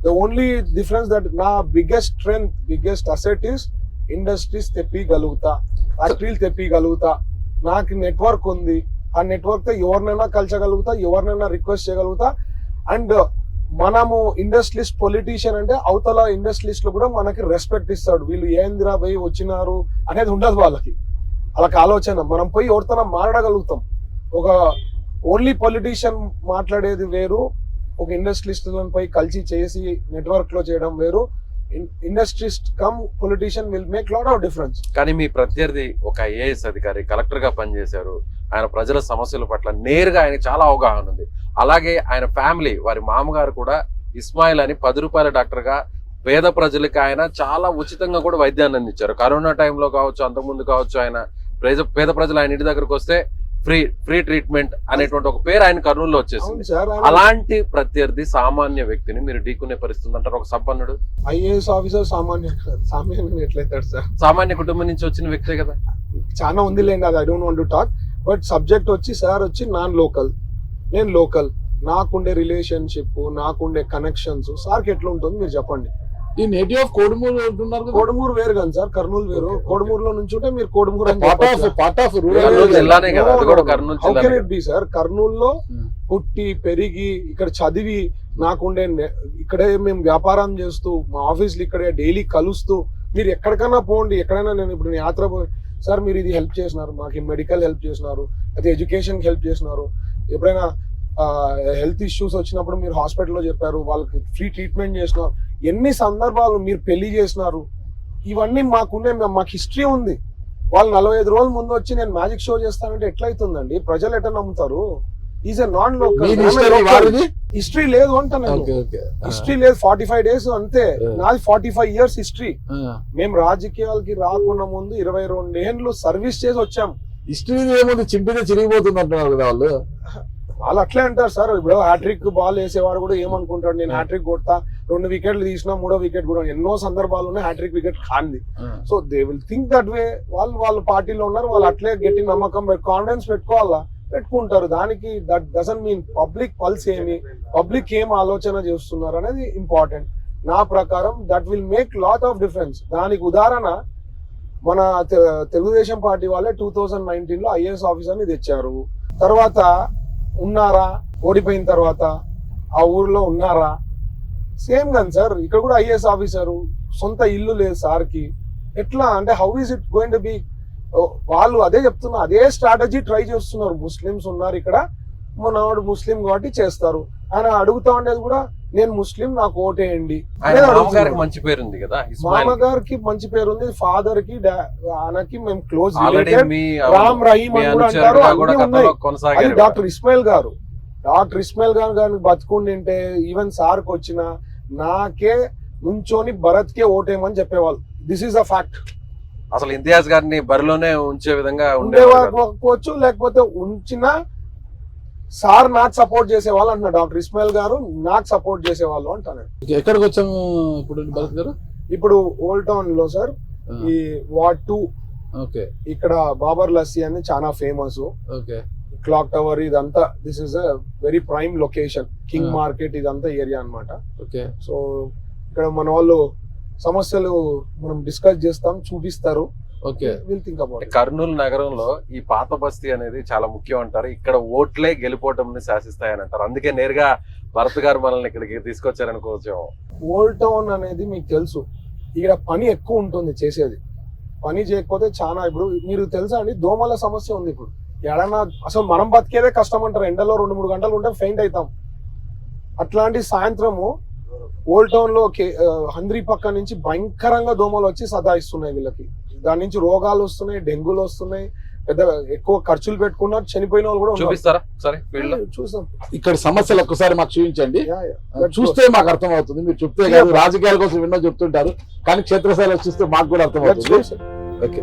ద ఓన్లీ డిఫరెన్స్ దట్ నా biggest strength, biggest asset is industries తెప్పిగలుగుతా, ఫ్యాక్టరీలు తెప్పిగలుగుతా. నాకు నెట్వర్క్ ఉంది, ఆ నెట్వర్క్ తో ఎవరినైనా కలచగలుగుతా, ఎవరినైనా రిక్వెస్ట్ చేయగలుగుతా. అండ్ మనము ఇండస్ట్రియలిస్ట్ పొలిటీషియన్ అంటే అవతల ఇండస్ట్రియలిస్ట్ లో కూడా మనకి రెస్పెక్ట్ ఇస్తాడు. వీళ్ళు ఏందిరా పోయి వచ్చినారు అనేది ఉండదు వాళ్ళకి ఆలోచన. మనం పోయి ఎవరితో మాట్లాడగలుగుతాం. ఒక ఓన్లీ పొలిటీషియన్ మాట్లాడేది వేరు, ఒక ఇండస్ట్రియలిస్టులను పోయి కలిసి చేసి నెట్వర్క్ లో చేయడం వేరు. Industrialist come politician will make lot of difference. కానీ మీ ప్రత్యర్థి ఒక ఐఏఎస్ అధికారి, కలెక్టర్ గా పనిచేశారు. ఆయన ప్రజల సమస్యల పట్ల నేరుగా ఆయన చాలా అవగాహన ఉంది. అలాగే ఆయన ఫ్యామిలీ, వారి మామగారు కూడా ఇస్మాయిల్ అని 10 రూపాయల డాక్టర్ గా పేద ప్రజలకి ఆయన చాలా ఉచితంగా కూడా వైద్యాన్ని అందించారు. కరోనా టైంలో కావచ్చు, అంతకుముందు కావచ్చు, ఆయన పేద ప్రజలు ఆయన ఇంటి దగ్గరకు వస్తే ఫ్రీ ట్రీట్మెంట్ అనేటువంటి ఒక పేరు ఆయన కర్నూలులో వచ్చేసింది. అలాంటి ప్రత్యర్థి సామాన్య వ్యక్తిని మీరు ఢీకునే పరిస్థితి అంటారు? ఒక సంపన్నుడు ఐఏఎస్ ఆఫీసర్ సామాన్యుడు ఎట్లయితాడు సార్? సామాన్య కుటుంబం నుంచి వచ్చిన వ్యక్తే కదా. చాలా ఉంది లేండి, అది I don't want to talk. But subject వచ్చి సార్ వచ్చి నాన్ లోకల్, నేను లోకల్. నాకుండే రిలేషన్షిప్, నాకుండే కనెక్షన్స్ సార్కి ఎట్లా ఉంటుంది మీరు చెప్పండి. ఈ నేటివ్ ఆఫ్ కోడుమూరు అంటున్నారు. కోడుమూరు వేరు కానీ సార్, కర్నూలు వేరు. కోడుమూరులో నుంచి ఉంటే మీరు కోడుమూరు అని పార్ట్ ఆఫ్ జిల్లానే కదా, అది కూడా కర్నూలు జిల్లా. How can it be sir? కర్నూలులో పుట్టి పెరిగి ఇక్కడ చదివి నాకుండే, ఇక్కడే మేము వ్యాపారం చేస్తూ, మా ఆఫీస్లు ఇక్కడే డైలీ కలుస్తూ, మీరు ఎక్కడికైనా పోండి, ఎక్కడైనా. నేను ఇప్పుడు యాత్ర సార్ మీరు ఇది హెల్ప్ చేసినారు, మాకు మెడికల్ హెల్ప్ చేసినారు, అయితే ఎడ్యుకేషన్ హెల్ప్ చేసినారు. ఎప్పుడైనా హెల్త్ ఇష్యూస్ వచ్చినప్పుడు మీరు హాస్పిటల్లో చెప్పారు, వాళ్ళకి ఫ్రీ ట్రీట్మెంట్ చేసినారు. ఎన్ని సందర్భాలు మీరు పెళ్లి చేసినారు. ఇవన్నీ మాకునే, మాకు హిస్టరీ ఉంది. వాళ్ళు 45 రోజుల ముందు వచ్చి నేను మ్యాజిక్ షో చేస్తానంటే ఎట్లయితుందండి? ప్రజలు ఎట్లా నమ్ముతారు? Is a non local. History లేదు అంటాను. హిస్టరీ లేదు, 45 days అంతే. నాది 45 years హిస్టరీ. మేము రాజకీయాలకి రాకుండా ముందు 22 ఏళ్ళు సర్వీస్ చేసి వచ్చాం. హిస్టరీ ఏముంది, చింపితే చిరిగిపోతుంది అంటున్నారు కదా వాళ్ళు. వాళ్ళు అట్లే అంటారు సార్. ఇప్పుడు హ్యాట్రిక్ బాల్ వేసేవాడు కూడా ఏమనుకుంటాడు, నేను హ్యాట్రిక్ కొడతా, 2 వికెట్లు తీసినా 3వ వికెట్ కూడా. ఎన్నో సందర్భాలు హ్యాట్రిక్ వికెట్ కాంది. So they will think that way. వాళ్ళ పార్టీలో ఉన్నారు, వాళ్ళు అట్లే గట్టి నమ్మకం, కాన్ఫిడెన్స్ పెట్టుకోవాలా, పెట్టుకుంటారు. దానికి that doesn't mean public pulse ఏమి, పబ్లిక్ ఏం ఆలోచన చేస్తున్నారు అనేది ఇంపార్టెంట్. నా ప్రకారం that will make lot of difference. దానికి ఉదాహరణ మన తెలుగుదేశం పార్టీ వాళ్ళే 2019లో ఐఏఎస్ ఆఫీసర్ని తెచ్చారు. తర్వాత ఉన్నారా? ఓడిపోయిన తర్వాత ఆ ఊర్లో ఉన్నారా? సేమ్ కానీ సార్, ఇక్కడ కూడా ఐఏఎస్ ఆఫీసరు, సొంత ఇల్లు లేదు సార్కి. ఎట్లా అంటే how is it going to be? వాళ్ళు అదే చెప్తున్నారు, అదే స్ట్రాటజీ ట్రై చేస్తున్నారు. ముస్లిమ్స్ ఉన్నారు ఇక్కడ, మనవాడు ముస్లిం కాబట్టి చేస్తారు. ఆయన అడుగుతా ఉండేది కూడా నేను ముస్లిం, నాకు ఓటేయండి. ఆయన మామగారికి మంచి పేరు ఉంది కదా, మామగారికి మంచి పేరు ఉంది, ఫాదర్ కి ఆయనకి మేము క్లోజ్ ఆల్రెడీ మీ రామ్ రహీం అని కూడా అంటారు. అది డాక్టర్ ఇస్మాయిల్ గారు కానీ బతుకుండింటే ఈవెన్ సార్కి వచ్చిన నాకే నుంచోని భరత్ కే ఓటేయమని చెప్పేవాళ్ళు. This is a fact. అసలు ఇంతియాజ్ గారిని బరిలోనే ఉంచే విధంగా ఉండేవాళ్ళు, లేకపోతే ఉంచిన సార్ నాకు సపోర్ట్ చేసేవాళ్ళు అంటున్నారు. డాక్టర్ ఇస్మాయిల్ గారు నాకు సపోర్ట్ చేసేవాళ్ళు అంటారు. ఎక్కడికి వచ్చాము ఇప్పుడు భరత్ గారు? ఇప్పుడు ఓల్డ్ టౌన్ లో సార్ ఈ వార్డ్ 2 ఇక్కడ బాబర్ లస్సీ అని చాలా ఫేమస్. క్లాక్ టవర్ ఇదంతా this is a very prime location. King market ఇదంతా ఏరియా అన్నమాట. సో ఇక్కడ మన వాళ్ళు సమస్యలు మనం డిస్కస్ చేస్తాం, చూపిస్తారు. కర్నూలు నగరంలో ఈ పాత బస్తీ అనేది చాలా ముఖ్యం అంటారు. ఇక్కడ ఓట్లే గెలిపోవటం శాసిస్తాయని అంటారు. అందుకే నేరుగా భరత్ గారు మనల్ని ఇక్కడికి తీసుకొచ్చారనుకోవచ్చు. ఓల్డ్ టౌన్ అనేది మీకు తెలుసు, ఇక్కడ పని ఎక్కువ ఉంటుంది చేసేది. పని చేయకపోతే చాలా, ఇప్పుడు మీరు తెలుసా అండి, దోమల సమస్య ఉంది. ఇప్పుడు ఎడన్నా అసలు మనం బతికేదే కష్టం అంటారు. ఎండలో 2-3 గంటలు ఉంటే ఫెయింట్ అవుతాం. అట్లాంటి సాయంత్రము ఓల్డ్ టౌన్ లో హంద్రీ పక్క నుంచి భయంకరంగా దోమలు వచ్చి సతాయిస్తున్నాయి వీళ్ళకి. దాని నుంచి రోగాలు వస్తున్నాయి, డెంగ్యూలు వస్తున్నాయి, పెద్ద ఎక్కువ ఖర్చులు పెట్టుకున్నారు, చనిపోయిన వాళ్ళు కూడా చూపిస్తారా? సరే చూసాం. ఇక్కడ సమస్యలు ఒక్కసారి మాకు చూపించండి, చూస్తే మాకు అర్థం అవుతుంది. మీరు చెప్తే కాదు, రాజకీయాల కోసం ఎన్నో చెప్తుంటారు, కానీ క్షేత్రస్థాయిలో చూస్తే మాకు కూడా అర్థం అవుతుంది. ఓకే,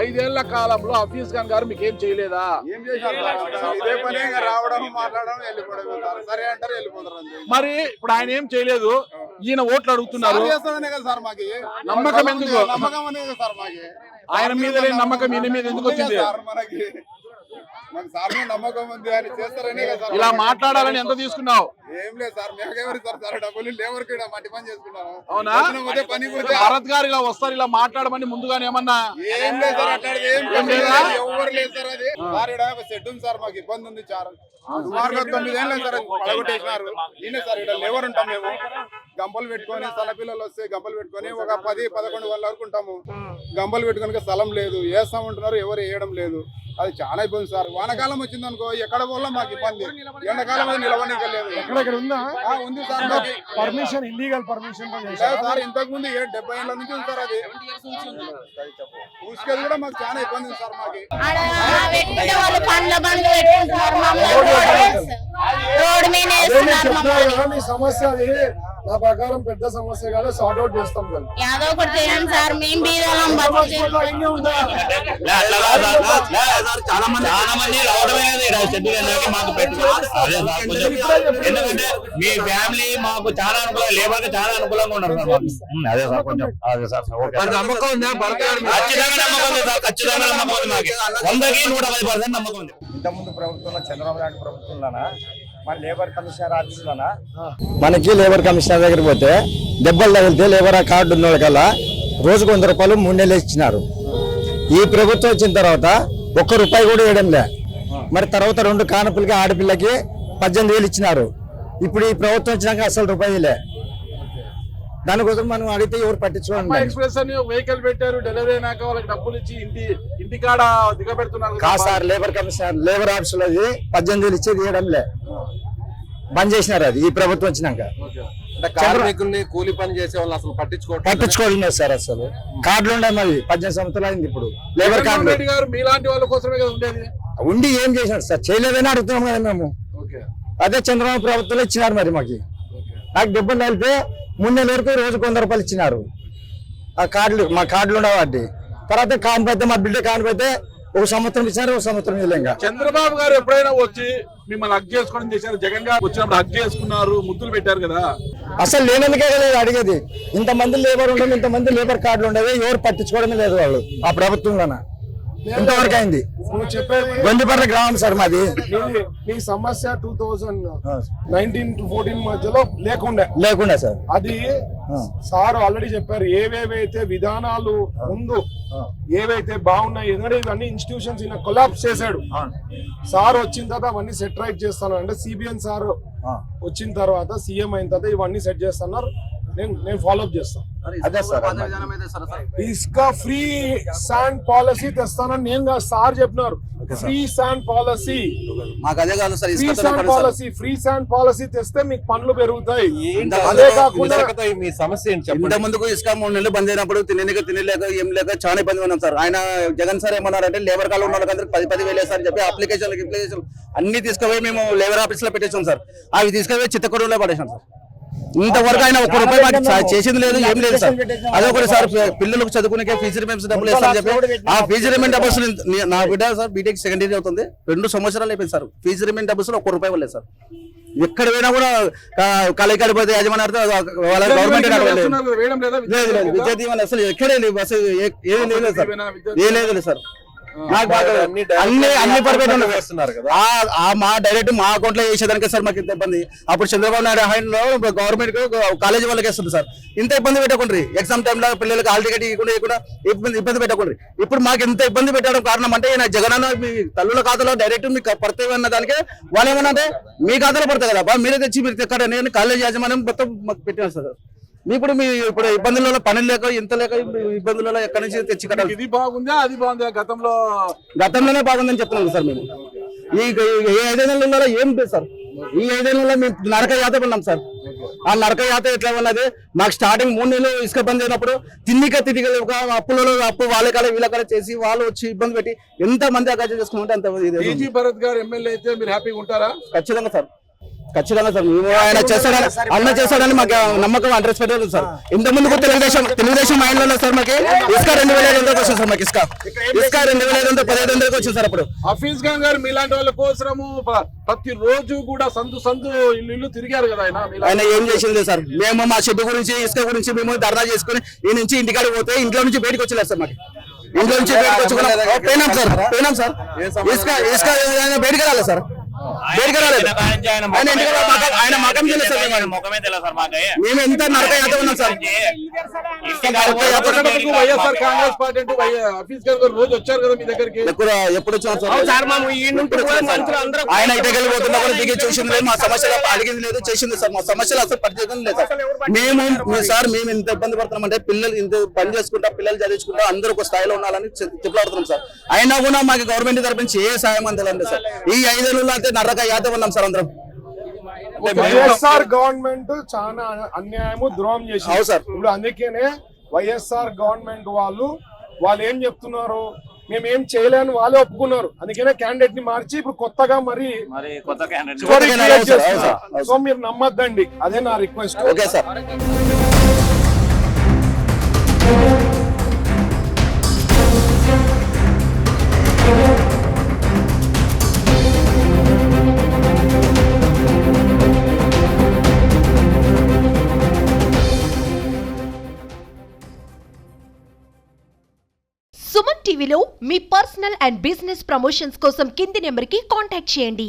5 ఏళ్ల కాలంలో హఫీజ్ ఖాన్ గారు మీకు ఏం చేయలేదా? ఇదే పని రావడం, మాట్లాడడం, వెళ్ళిపోవడం. సరే అంటారు, వెళ్ళిపోతారు. మరి ఇప్పుడు ఆయన ఏం చేయలేదు, ఈయన ఓట్లు అడుగుతున్నారు. నమ్మకం ఎందుకు? నమ్మకం అనేది సార్ మాకి. ఆయన మీద లేని నమ్మకం ఈయన మీద ఎందుకు వచ్చింది? మనకి సార్ మీద నమ్మకం ఉంది, ఆయన చేస్తారనే కదా. ఇలా మాట్లాడాలని ఎంత తీసుకున్నావు? ఏం లేదు సార్, మేకెవరు సార్ డబ్బులు లేవరికి మట్టి పని చేసుకున్నాము. అవునా? పని భరత్ గారు ఇలా వస్తారు, ఇలా మాట్లాడమని ముందుగానే ఏమన్నా? ఏం లేదు సార్, అట్లాంటిది ఎవరు లేదు సార్. అది సార్ ఇక్కడ సెట్ ఉంది సార్, మాకు ఇబ్బంది ఉంది. సుమారుగా 9 ఏళ్ళు సార్ పడగొట్టేసినారు. ఈయన సార్ ఇక్కడ లేవర్ ఉంటాం మేము, గంపలు పెట్టుకొని, స్థల పిల్లలు వస్తే గంపలు పెట్టుకొని ఒక 10-11 వాళ్ళ వరకు ఉంటాము. గంపలు పెట్టుకొని స్థలం లేదు, వేస్తామంటున్నారు, ఎవరు వేయడం లేదు. అది చాలా ఇబ్బంది సార్. వానకాలం వచ్చింది అనుకో ఎక్కడ పోలా మాకు ఇబ్బంది, ఎండాకాలం అది నిలవనీయలేదు. ఉంది సార్, మాకు పర్మిషన్, ఇల్లీగల్ పర్మిషన్ సార్. ఇంతకు ముందు 70 ఏళ్ళ నుంచి ఉంది సార్. అది ఊసుకేది కూడా మాకు చాలా ఇబ్బంది ఉంది సార్. మాకు సమస్య అది నా ప్రకారం పెద్ద సమస్య కాదు, సార్ట్ అవుట్ చేస్తాం. చాలా మంది ఎందుకంటే మీ ఫ్యామిలీ మాకు చాలా అనుకూలంగా, లేబర్ కి చాలా అనుకూలంగా ఉన్నారు సార్. అదే సార్, కొంచెం అదే సార్. నమ్మకం ఉందా? ఖచ్చితంగా నమ్మకం ఉంది సార్, ఖచ్చితంగా నమ్మకం ఉంది. మాకు 100కి 110% నమ్మకం ఉంది. ఇంతకుముందు ప్రభుత్వంలో, చంద్రబాబు నాయుడు ప్రభుత్వంలోనా, మన లేబర్ కమిషనర్ ఆఫీసులోనా, మనకి లేబర్ కమిషనర్ దగ్గర పోతే దెబ్బలు తగిలితే లేబర్ కార్డు ఉన్న వాళ్ళకల్లా రోజుకు 100 రూపాయలు 3 నెలలు ఇచ్చినారు. ఈ ప్రభుత్వం వచ్చిన తర్వాత 1 రూపాయి కూడా వేయడం లే. మరి తర్వాత 2 కానపులకి ఆడపిల్లకి 18,000 ఇచ్చినారు. ఇప్పుడు ఈ ప్రభుత్వం వచ్చినాక అసలు రూపాయి లే. దానికోసం మనం అడిగితే ఎవరు పట్టించుకోండి. ఎక్స్ప్రెస్ అని వెహికల్ పెట్టారు, డెలివరీ అయినాక వాళ్ళకి డబ్బులు ఇచ్చి ఇంటికాడ దిగబెడుతున్నారు. కాదు sir, labour commissioner labour office లో 18,000 ఇచ్చేది ఇవ్వడం లే, బంద్ చేసినారు అది ఈ ప్రభుత్వం వచ్చినాక. కార్మికుల్ని కూలి పని చేసే వాళ్ళు అసలు పట్టించుకోవడం సార్. అసలు కార్డులు ఉండే మరి 18 సంవత్సరాలు అయింది. ఇప్పుడు లేబర్ కార్డు మీలాంటి వాళ్ళ కోసమే కదా ఉండేది. ఉండి ఏం చేసినారు సార్? చేయలేదని అడుగుతున్నాం కదా మేము. అదే చంద్రబాబు ప్రభుత్వంలో ఇచ్చినారు. మరి మాకు నాకు డబ్బులు కలిపి 3 నెలల వరకు రోజుకు 100 రూపాయలు ఇచ్చినారు. ఆ కార్డులు మా కార్డులు ఉండేవాటి. తర్వాత కానిపోతే మా బిడ్డ కానిపోతే 1 సంవత్సరం ఇచ్చినారు, 1 సంవత్సరం ఇవ్వలేక. చంద్రబాబు గారు ఎప్పుడైనా వచ్చి మిమ్మల్ని హక్ చేసుకోవడం చేశారు? జగన్ గారు వచ్చినప్పుడు హక్ చేసుకున్నారు, ముద్దులు పెట్టారు కదా. అసలు లేనందుకే కదా అడిగేది. ఇంతమంది లేబర్ ఉండదు, ఇంతమంది లేబర్ కార్డులు ఉండేవి, ఎవరు పట్టించుకోవడమే లేదు వాళ్ళు ఆ ప్రభుత్వంలోన. ఇంతవరకు అయింది. గొండిపర్ల గ్రామం సార్ మాది. మీ సమస్య 2019 to 14 మధ్యలో లేకుండా సార్. అది సార్ ఆల్రెడీ చెప్పారు. ఏవేవైతే విధానాలు ముందు ఏవైతే బాగున్నాయి, ఎందుకంటే ఇవన్నీ ఇన్స్టిట్యూషన్స్ ఈయన కొలాప్స్ చేశాడు. సార్ వచ్చిన తర్వాత అవన్నీ సెట్ రైట్ చేస్తాను అంటే సిబిఎన్ సార్ వచ్చిన తర్వాత, సీఎం అయిన తర్వాత ఇవన్నీ సెట్ చేస్తున్నారు. నేను ఫాలోఅప్ చేస్తాను. అదే సార్ ఇసుక ఫ్రీ శాండ్ పాలసీ తెస్తానని నేను కాదు సార్ చెప్పినారు. ఫ్రీ శాండ్ పాలసీ, మాకు అదే కాదు sir, free sand policy, free sand policy తెస్తే మీకు పనులు పెరుగుతాయి. అదే కాకుండా మీ సమస్య ఏంటి ఇంత చెప్పండి. ముందుకు ఇసుక 3 నెలలు బంద్ అయినప్పుడు తినలేక ఏం లేక చాలా ఇబ్బంది ఉన్నాం సార్. ఆయన జగన్ సార్ ఏమన్నారంటే లేబర్ కాల్ ఉన్న వాళ్ళకి 10,000 వేలేసారని చెప్పి అప్లికేషన్ అన్ని తీసుకుపోయి మేము లేబర్ ఆఫీస్ లో పెట్టేసాం సార్. అవి తీసుకుపోయి చిత్తకొడలో పడేసాం సార్. ఇంతవరకు ఆయన ఒక్క రూపాయి మాకు చేసింది లేదు, ఏం లేదు సార్. అదొకటి సార్, పిల్లలకు చదువుకునే ఫీజు రిమెంట్స్ డబ్బులు వేస్తారని చెప్పి ఆ ఫీజు రిమెంట్ డబ్బులు నా బిడ్డ సార్ బీటెక్ సెకండ్ ఇయర్ అవుతుంది, 2 సంవత్సరాలు అయిపోయింది సార్. ఫీజు రిమెంట్ డబ్బులు ఒక్క రూపాయి ఇవ్వలేదు సార్. ఎక్కడ పోయినా కూడా కలైకాడిపోతే యాజమాన్యార్థం వాళ్ళ గవర్నమెంట్ లేదు విద్యా దీవెన అసలు ఎక్కడే లేదు, అసలు ఏమీ లేదు సార్, ఏ లేదు సార్. అన్ని పర్ఫెక్ట్ వేస్తున్నారు కదా. మా డైరెక్ట్ మా అకౌంట్ లో వేసేదానికే సార్ మాకు ఇంత ఇబ్బంది. అప్పుడు చంద్రబాబు నాయుడు హయాంలో గవర్నమెంట్ కాలేజీ వాళ్ళకి వేస్తుంది సార్. ఇంత ఇబ్బంది పెట్టకండి, ఎగ్జామ్ టైంలో పిల్లలకి హాల్ టికెట్ ఇవ్వకుండా ఇబ్బంది పెట్టకండి. ఇప్పుడు మాకు ఎంత ఇబ్బంది పెట్టడం కారణం అంటే ఈయన జగనన్న మీ తల్లుల ఖాతాలో డైరెక్ట్ మీకు పడతాయి అన్న దానికి వాళ్ళు ఏమన్నా అంటే మీ ఖాతాలో పడతాయి కదా, మీరే తెచ్చి మీరు ఎక్కడ నేను కాలేజీ యాజమాన్యం మొత్తం మాకు పెట్టాను సార్. ఇప్పుడు మీ ఇప్పుడు ఇబ్బందులలో పని లేక ఇంత లేక ఇబ్బందులలో ఎక్కడి నుంచి తెచ్చి కట్టాలి. ఇది బాగుందా అది బాగుందా? గతంలోనే బాగుందని చెప్తున్నాను సార్. మేము ఈ 5 నెలలలో ఏం లేదు సార్. ఈ 5 నెలల్లో మేము నరక యాత్ర ఉన్నాం సార్. ఆ నరక యాత్ర ఎట్లా ఉన్నది, మాకు స్టార్టింగ్ 3 నెలలు ఇసుక బంద్ అయినప్పుడు తిండిగా అప్పులలో అప్పు వాళ్ళ కాలే వీళ్ళ కాలే చేసి వాళ్ళు వచ్చి ఇబ్బంది పెట్టి ఎంత మంది అగాచ చేసుకుంటే అంత టీజీ భరత్ గారు ఎమ్మెల్యే అయితే మీరు హ్యాపీగా ఉంటారా? ఖచ్చితంగా సార్, ఖచ్చితంగా సార్. మేము ఆయన చేస్తాడని మాకు నమ్మకం 100% సార్. ఇంత ముందుకు తెలుగుదేశం మైండ్ లో సార్ మాకు ఇసుక 2,500 వచ్చింది సార్. మాకు ఇసుక 2,500 1,500 వచ్చింది సార్. అప్పుడు హఫీజ్ ఖాన్ గారు మీలాంటి వాళ్ళ కోసము ప్రతి రోజు కూడా సందు ఇల్లు తిరిగారు కదా ఆయన ఏం చేసింది సార్. మేము మా షెడ్ గురించి ఇసుక గురించి మేము ధర్నా చేసుకుని ఈ నుంచి ఇంటికాడికి పోతే ఇంట్లో నుంచి బయటకు వచ్చేలేదు సార్. మాకు ఇంట్లో నుంచి బయటకు వచ్చి పోయినాం సార్. ఇసుక బయటకు రాలేదు సార్. ఆయన మకం తెలియదు సార్. మేము ఎంత నరక యాత్ర ఉన్నాం సార్. వైఎస్ఆర్ కాంగ్రెస్ పార్టీ అంటే హఫీజ్ ఖాన్ గారు రోజు వచ్చారు కదా మీ దగ్గరికి? ఎప్పుడు వచ్చారు సార్? ఆయన ఇటు వెళ్ళిపోతున్నా కూడా దిగి చూసింది లేదు, మా సమస్యలు అడిగింది లేదు, చేసింది సార్. మా సమస్యలు అసలు పరిచయం లేదు సార్. మేము ఇంత ఇబ్బంది పడుతున్నాం అంటే పిల్లలు ఇంత పని చేసుకుంటా పిల్లలు చదివించుకుంటా అందరూ ఒక స్థాయిలో ఉండాలని తిప్పలాడుతున్నాం సార్. అయినా కూడా మాకు గవర్నమెంట్ తరపు నుంచి ఏ సాయం అందలేదు సార్. ఈ 5 నెలల్లో అయితే నరక యాత్ర ఉన్నాం సార్ అందరం. వైఎస్ఆర్ గవర్నమెంట్ చాలా అన్యాయము ద్రోహం చేసింది సార్. ఇప్పుడు అందుకనే వైఎస్ఆర్ గవర్నమెంట్ వాళ్ళు ఏం చెప్తున్నారు, మేమేం చేయలేని వాళ్ళే ఒప్పుకున్నారు. అందుకనే క్యాండిడేట్ ని మార్చి ఇప్పుడు కొత్తగా మరి సో మీరు నమ్మద్దండి, అదే నా రిక్వెస్ట్. Okay sir. సుమన్ టీవీలో మీ పర్సనల్ అండ్ బిజినెస్ ప్రమోషన్స్ కోసం కింది నెంబర్కి కాంటాక్ట్ చేయండి.